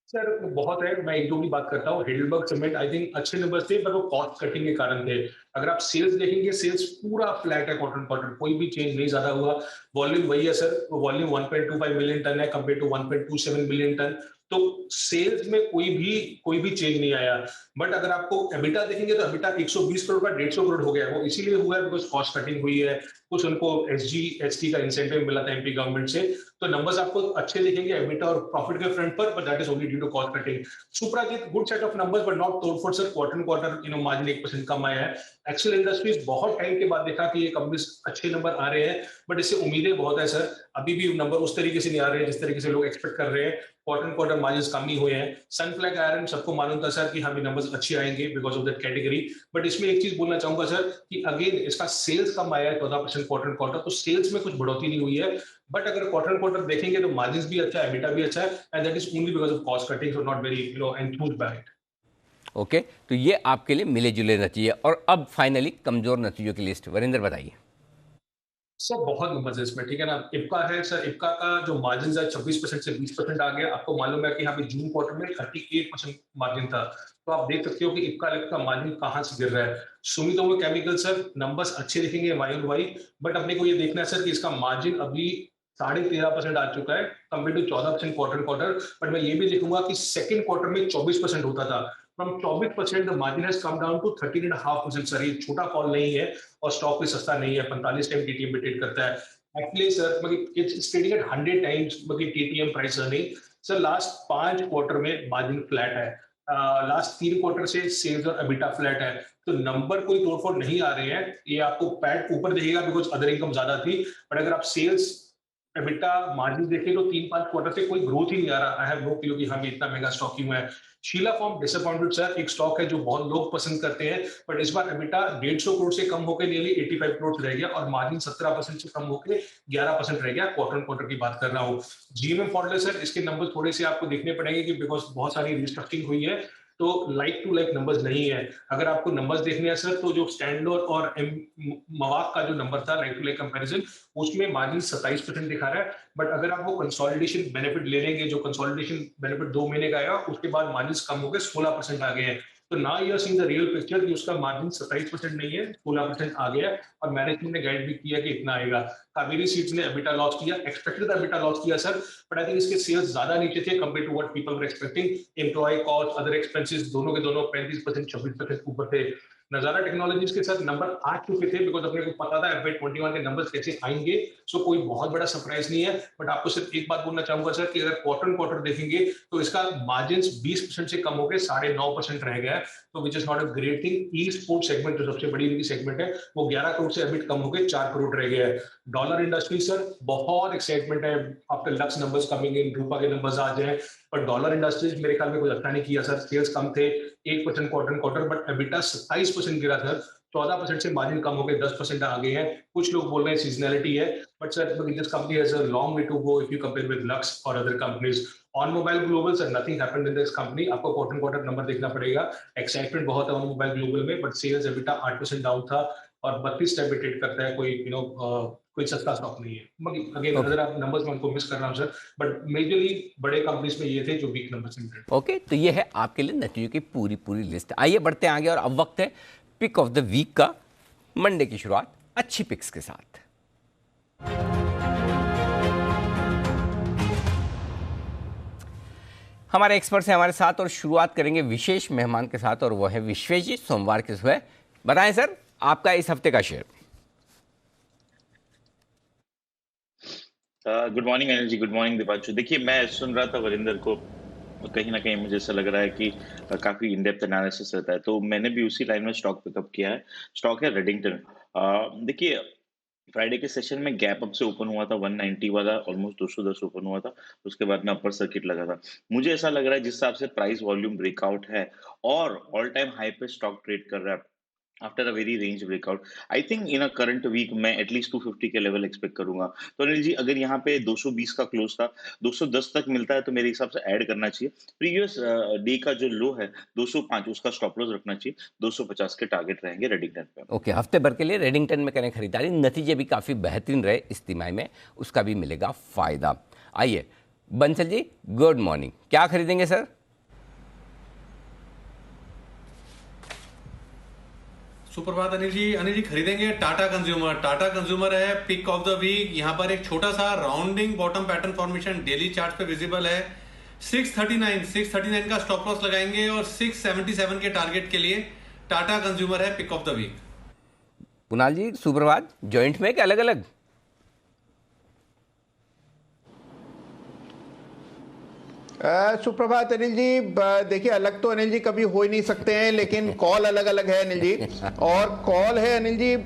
सर बहुत है, मैं एक दो की बात करता हूँ। हेडलबर्ग सीमेंट, आई थिंक अच्छे नंबर्स थे, पर वो कॉस्ट कटिंग के कारण थे। अगर आप सेल्स देखेंगे, सेल्स पूरा फ्लैट है क्वार्टर क्वार्टर, कोई भी चेंज नहीं ज्यादा हुआ। वॉल्यूम वही है सर, वॉल्यूम 1.25 मिलियन टन है कंपेयर टू 1.27 मिलियन टन, तो सेल्स में कोई भी चेंज नहीं आया। बट अगर आपको एबिटा देखेंगे तो एबिटा 120 करोड़ का 150 करोड़ हो गया। वो इसीलिए हुआ है बिकॉज कॉस्ट कटिंग हुई है, कुछ उनको एसजी का इंसेंटिव मिला था एमपी गवर्नमेंट से, तो नंबर्स आपको अच्छे दिखेंगे एबिटा और प्रॉफिट के फ्रंट पर, but that is only due to cost cutting. Suprajit, good set of numbers but not तोड़फोड़ सर, क्वार्टर क्वार्टर मार्जिन 1% कम आया है। एक्सेल इंडस्ट्रीज, बहुत टाइम के बाद देखा कि ये कंपनी अच्छे नंबर आ रहे हैं, बट इससे उम्मीदें बहुत है सर। अभी भी नंबर उस तरीके से नहीं आ रहे हैं जिस तरीके से लोग एक्सपेक्ट कर रहे हैं। क्वार्टर क्वार्टर मार्जिन कम ही हुए हैं। सनफ्लैग आयरन, सबको मालूम था सर कि हमें नंबर्स अच्छे आएंगे because of that category, but इसमें एक चीज बोलना चाहूंगा सर कि अगेन इसका सेल्स कम आया है 14% क्वार्टर क्वार्टर, तो सेल्स में कुछ बढ़ोतरी नहीं हुई है। बट अगर क्वार्टर क्वार्टर देखेंगे तो मार्जिन भी अच्छा है, एबिटा भी अच्छा है, and that is only because of cost cutting, so not very enthused by it. Okay, तो ये आपके लिए मिले जुले नतीजे। और अब फाइनली कमजोर नतीजों की लिस्ट, वरिंदर बताइए। सर बहुत नंबर है इसमें, ठीक है ना। इप्का है सर, इप्का का जो मार्जिन है 26% से 20% आ गया। आपको मालूम है कि यहाँ पे जून क्वार्टर में 38% मार्जिन था, तो आप देख सकते हो कि इप्का का मार्जिन कहाँ से गिर रहा है। सुमितोमो केमिकल सर नंबर्स अच्छे दिखेंगे वाई ऑन वाई, बट अपने को ये देखना है सर कि इसका मार्जिन अभी 13.5% आ चुका है compare to 14% quarter quarter. But मैं ये भी देखूंगा कि सेकंड क्वार्टर में 24% होता था, from 24% the margin has come down to 13.5%। Sir ये छोटा फॉल नहीं है और स्टॉक भी सस्ता नहीं है, 45 टाइम टीटीएम पे ट्रेड करता है एक्चुअली सर। मतलब इट्स ट्रेडिंग एट 100 टाइम्स मतलब TTM price earning. Sir last 5 quarter में मार्जिन फ्लैट है, लास्ट 3 क्वार्टर से सेल्स और एबिटा फ्लैट है, तो नंबर कोई तोड़फोड़ नहीं आ रहे हैं। ये आपको पैट ऊपर दिखेगा बिकॉज अदर इनकम ज्यादा थी, बट अगर आप सेल्स एबिटा मार्जिन देखें तो 3-5 क्वार्टर से कोई ग्रोथ ही नहीं आ रहा। आई हैव नो क्लू कि हम इतना महंगा स्टॉक क्यों है। शीला फॉर्म डिसअपॉइंटेड सर, एक स्टॉक है जो बहुत लोग पसंद करते हैं, बट इस बार एबिटा 150 करोड़ से कम होकर नियरली 85 करोड़ रह गया और मार्जिन 17% से कम होकर 11% रह गया। क्वार्टर क्वार्टर की बात कर रहा हूँ। जीएमएम फॉर्डलर सर, इसके नंबर थोड़े से आपको देखने पड़ेंगे कि बिकॉज बहुत सारी रिस्ट्रक्चरिंग हुई है, तो लाइक टू लाइक नंबर्स नहीं है। अगर आपको नंबर्स देखने हैं सर, तो जो स्टैंडर्ड और मवाक का जो नंबर था लाइक टू लाइक कंपैरिजन, उसमें मार्जिन 27% दिखा रहा है। बट अगर आप वो कंसोलिडेशन बेनिफिट ले लेंगे, जो कंसोलिडेशन बेनिफिट 2 महीने का आएगा, उसके बाद मार्जिन कम हो गए 16% आ गए हैं। तो ना you are seeing the real picture कि उसका मार्जिन 27% नहीं है, 16% आ गया है, और मैनेजमेंट ने गाइड भी किया कि इतना आएगा। कावेरी सीड्स ने एबिटा लॉस किया, एक्सपेक्टेड एबिटा लॉस किया सर, बट आई थिंक इसके सेल्स ज्यादा नीचे थे compare to what people were expecting. Employ cost, other expenses दोनों के दोनों 35% 26% ऊपर थे। नजारा टेक्नोलॉजीज के साथ नंबर आ चुके थे बिकॉज अपने को पता था FY21 के नंबर्स कैसे आएंगे, सो कोई बहुत बड़ा सरप्राइज नहीं है। बट आपको सिर्फ एक बात बोलना चाहूंगा सर कि अगर क्वार्टर क्वार्टर देखेंगे तो इसका मार्जिन 20% से कम हो गए 9.5% रह गया है, तो which is not a great thing. E sport segment जो सबसे बड़ी इनकी सेगमेंट है, वो 11 करोड़ से अभी कम हो गए 4 करोड़ रह गया है। डॉलर इंडस्ट्री सर बहुत एक्साइटमेंट है, आपके लक्स नंबर्स कमिंग इन, रूपा के नंबर्स आ जाए, पर डॉलर इंडस्ट्रीज मेरे ख्याल में कुछ अच्छा नहीं किया सर। सेल्स कम थे 1% क्वार्टर क्वार्टर, बट एबिटा 27% गिरा सर। 14% से मार्जिन कम हो गए 10% आ गए हैं। कुछ लोग बोल रहे हैं सीजनैलिटी है, but sir this company has a long way to go if you compare with Lux और other companies. OnMobile Global sir nothing happened in this company, आपको क्वार्टर क्वार्टर नंबर देखना पड़ेगा। एक्साइटमेंट बहुत है OnMobile Global में, but sales EBITDA 8% down था और 32 time पे ट्रेड करता है। कोई कोई सस्ता स्टॉक नहीं है। अगेन अगर आप नंबर्स में उनको मिस कर रहा हूं सर, बट मेजरली बड़े कंपनीज में ये थे जो वीक नंबर से। ओके, तो ये है आपके लिए नतीजों की पूरी लिस्ट। आइए बढ़ते हैं आगे और अब वक्त है पिक ऑफ द वीक का। मंडे की शुरुआत अच्छी पिक्स के साथ। हमारे एक्सपर्ट्स हैं हमारे साथ और शुरुआत करेंगे विशेष मेहमान के साथ, और वो है विश्वेश जी। सोमवार की सुबह बताएं सर आपका इस हफ्ते का share. Good morning Anil ji, good morning Deepanshu. देखिए मैं सुन रहा था वरिंदर को, कहीं ना कहीं मुझे ऐसा लग रहा है कि काफी इन डेप्थ एनालिसिस रहता है, तो मैंने भी उसी लाइन में स्टॉक पिकअप किया है। स्टॉक है रेडिंगटन। देखिए फ्राइडे के सेशन में गैप अप से ओपन हुआ था 190 वाला, ऑलमोस्ट 210 ओपन हुआ था, उसके बाद में अपर सर्किट लगा था। मुझे ऐसा लग रहा है जिस हिसाब से प्राइस वॉल्यूम ब्रेकआउट है और ऑल टाइम हाई पे स्टॉक ट्रेड कर रहा है after a very range breakout, I think in a current week मैं एटलीस्ट 250 के लेवल एक्सपेक्ट करूंगा। तो अनिल जी अगर यहाँ पे 220 का क्लोज था, 210 तक मिलता है तो मेरे हिसाब से ऐड करना चाहिए। प्रीवियस डे का जो लो है 205, उसका स्टॉप लॉस रखना चाहिए। 250 के टारगेट रहेंगे रेडिंगटन पे। ओके, हफ्ते भर के लिए रेडिंगटन में करें खरीदारी। नतीजे भी काफ़ी बेहतरीन रहे इस तिमाही में, उसका भी मिलेगा फ़ायदा। आइए बंसल जी, गुड मॉर्निंग, क्या खरीदेंगे सर? सुप्रभात अनिल जी खरीदेंगे टाटा कंज्यूमर। टाटा कंज्यूमर है पिक ऑफ द वीक। यहाँ पर एक छोटा सा rounding bottom pattern formation daily chart पे विजिबल है। 639 का स्टॉप लॉस लगाएंगे और 677 के टारगेट के लिए टाटा कंज्यूमर है pick of the week. Kunal ji सुप्रभात, जॉइंट में कि अलग अलग? सुप्रभात अनिल जी। देखिए अलग तो अनिल जी कभी हो ही नहीं सकते हैं, लेकिन कॉल अलग अलग है अनिल जी। और कॉल है Anil ji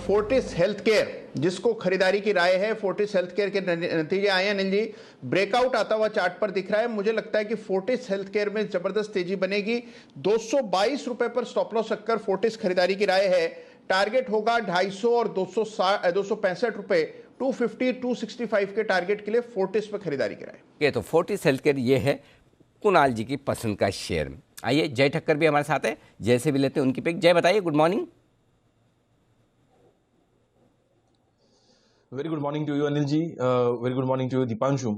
Fortis health care, जिसको खरीदारी की राय है। फोर्टिस हेल्थ केयर के नतीजे आए हैं अनिल जी, ब्रेकआउट आता हुआ चार्ट पर दिख रहा है। मुझे लगता है कि फोर्टिस हेल्थ केयर में जबरदस्त तेजी बनेगी। 222 रुपए पर स्टॉप लॉस रखकर फोर्टिस खरीदारी की राय है। टारगेट होगा 250 और 265 रुपए। 250 265 के टारगेट के लिए फोर्टिस पर खरीदारी कराएं। ये तो फोर्टिस हेल्थ केयर ये है कुणाल जी की पसंद का शेयर। आइए जय ठक्कर भी हमारे साथ है, जय से भी लेते हैं उनकी पिक। जय बताइए, good morning. Very good morning to you Anil ji, very good morning to you Dipanshu.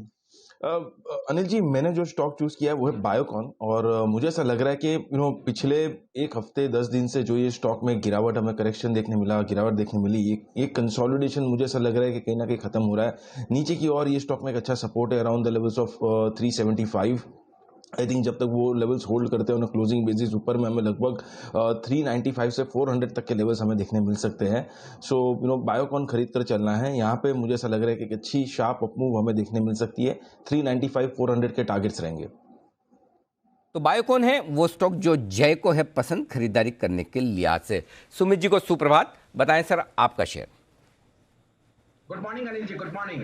Anil ji, मैंने जो स्टॉक चूज किया है वो है बायोकॉन, और मुझे ऐसा लग रहा है कि पिछले एक हफ्ते 10 दिन से जो ये स्टॉक में गिरावट, हमें करेक्शन देखने मिला, गिरावट देखने मिली, ये कंसोलिडेशन मुझे ऐसा लग रहा है कि कहीं ना कहीं खत्म हो रहा है। नीचे की ओर ये स्टॉक में एक अच्छा सपोर्ट है around the levels of 375। I think जब तक वो लेवल्स होल्ड करते हैं क्लोजिंग बेसिस ऊपर में हमें लगभग 395 से 400 तक के लेवल्स हमें देखने मिल सकते हैं। सो बायोकॉन खरीद कर चलना है। यहाँ पे मुझे ऐसा लग रहा है कि एक अच्छी शार्प अपमूव हमें देखने मिल सकती है। 395 400 के टारगेट्स रहेंगे। तो बायोकॉन है वो स्टॉक जो जय को है पसंद खरीदारी करने के लिहाज से। सुमित जी को सुप्रभात, बताएं सर आपका share. Good morning Anil ji, good morning.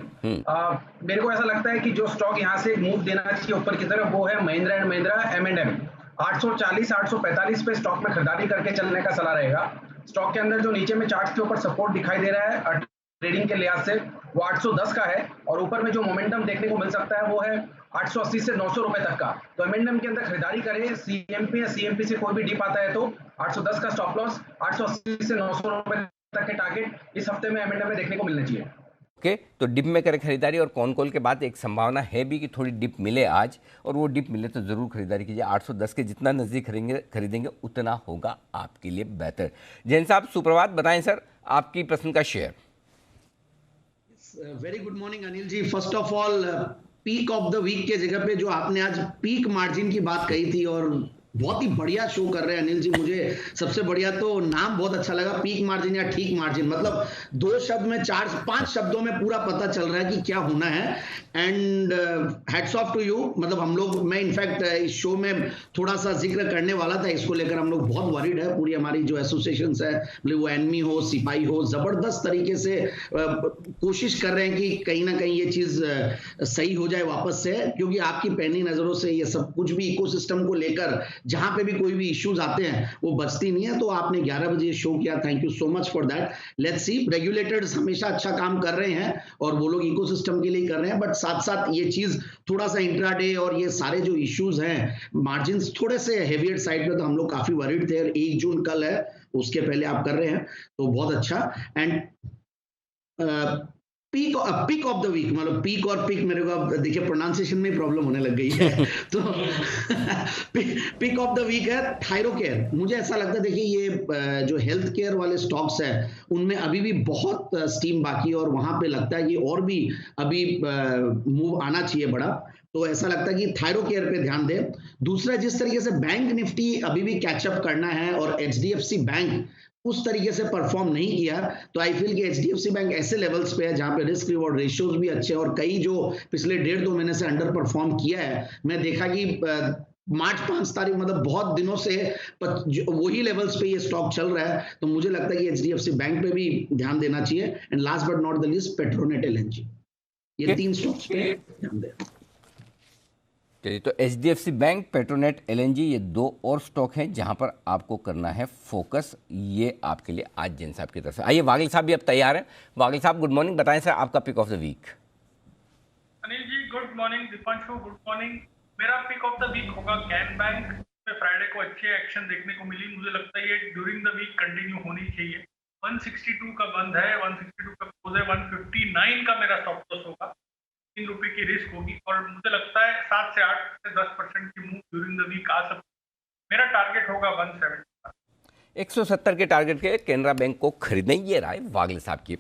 मेरे को ऐसा लगता है कि जो स्टॉक यहाँ से मूव देना चाहिए ऊपर की तरफ वो है महिंद्रा एंड महिंद्रा M&M। 840 845 पे स्टॉक में खरीदारी करके चलने का सलाह रहेगा। स्टॉक के अंदर जो नीचे में चार्ट के ऊपर सपोर्ट दिखाई दे रहा है ट्रेडिंग के लिहाज से वो 810 का है, और ऊपर में जो मोमेंटम देखने को मिल सकता है वो है 880 से 900 रुपए तक का। तो M&M के अंदर खरीदारी करें। CMP या CMP से कोई भी डिप आता है तो 810 का स्टॉप लॉस, 880 से 900 रुपए तक के टारगेट इस हफ्ते में M&M में देखने को मिलना चाहिए। ओके, तो डिप में करें खरीदारी, और कॉन कॉल के बाद एक संभावना है भी कि थोड़ी डिप मिले आज, और वो डिप मिले तो ज़रूर खरीदारी कीजिए। 810 के जितना नज़दीक खरीदेंगे उतना होगा आपके लिए बेहतर। जैन साहब सुप्रभात, बताएं सर आपकी पसंद का share. Very good morning Anil ji. First of all, peak of the week के जगह पे जो आपने आज पीक मार्जिन की बात कही थी, और बहुत ही बढ़िया शो कर रहे हैं अनिल जी। मुझे सबसे बढ़िया तो नाम बहुत अच्छा लगा, पीक मार्जिन या ठीक मार्जिन। मतलब 2 शब्द में 4-5 शब्दों में पूरा पता चल रहा है कि क्या होना है। And hats off to you. मतलब हम लोग, मैं इनफैक्ट इस शो में थोड़ा सा जिक्र करने वाला था, इसको लेकर हम लोग बहुत वरीड है। पूरी हमारी जो एसोसिएशन है, मतलब वो एनमी हो, सिपाही हो, जबरदस्त तरीके से कोशिश कर रहे हैं कि कहीं ना कहीं ये चीज सही हो जाए वापस से, क्योंकि आपकी पैनी नजरों से ये सब कुछ भी इकोसिस्टम को लेकर जहां पे भी कोई भी इश्यूज आते हैं वो बचती नहीं है। तो आपने 11 बजे शो किया, thank you so much for that. Let's see, regulators हमेशा अच्छा काम कर रहे हैं और वो लोग इकोसिस्टम के लिए कर रहे हैं, बट साथ साथ ये चीज थोड़ा सा इंट्राडे और ये सारे जो इश्यूज हैं, मार्जिन थोड़े से हेवियर साइड पे, तो हम लोग काफी वरीड थे। 1 जून कल है, उसके पहले आप कर रहे हैं तो बहुत अच्छा। And pick of the week, मतलब पीक और पिक मेरे को अब देखिए प्रोनाउंसिएशन में प्रॉब्लम होने लग गई है तो पिक ऑफ द वीक है थायरोकेयर। मुझे ऐसा लगता है, देखिए ये जो हेल्थ केयर वाले स्टॉक्स है उनमें अभी भी बहुत स्टीम बाकी है, और वहां पे लगता है कि और भी अभी मूव आना चाहिए बड़ा। तो ऐसा लगता है कि थायरोकेयर पे ध्यान दें। दूसरा, जिस तरीके से बैंक निफ्टी अभी भी कैचअप करना है और HDFC बैंक उस तरीके से परफॉर्म नहीं किया, तो आई फील कि HDFC बैंक ऐसे लेवल्स पे है जहां पे रिस्क रिवॉर्ड रेशियोज भी अच्छे हैं, और कई जो पिछले 1.5-2 महीने से अंडर परफॉर्म किया है, मैं देखा कि मार्च 5 तारीख, मतलब बहुत दिनों से वही लेवल्स पे ये स्टॉक चल रहा है। तो मुझे लगता है कि HDFC बैंक पे भी ध्यान देना चाहिए। And last but not the least, Petronet LNG, ये 3 स्टॉक्स पे ध्यान दें। चलिए, तो HDFC बैंक, पेट्रोनेट LNG, ये 2 और स्टॉक हैं जहां पर आपको करना है फोकस। ये आपके लिए आज जैन साहब की तरफ से। आइए वागिल साहब भी अब तैयार हैं। वागिल साहब गुड मॉर्निंग, बताएं सर आपका pick of the week. Anil ji good morning, Deepanshu good morning. मेरा पिक ऑफ द वीक होगा कैन बैंक। फ्राइडे को अच्छे एक्शन देखने को मिली, मुझे लगता है ये ड्यूरिंग द वीक कंटिन्यू होनी चाहिए। 162 का बंद है, 162 का क्लोज है, 159 का मेरा स्टॉप लॉस होगा। 3 रुपए की रिस्क होगी, और मुझे लगता है 7 से 8 से 10% की मूव ड्यूरिंग द वीक आ सकती है। मेरा टारगेट होगा 170 170 के टारगेट के केनरा बैंक को खरीदें। ये राय वागिल साहब की।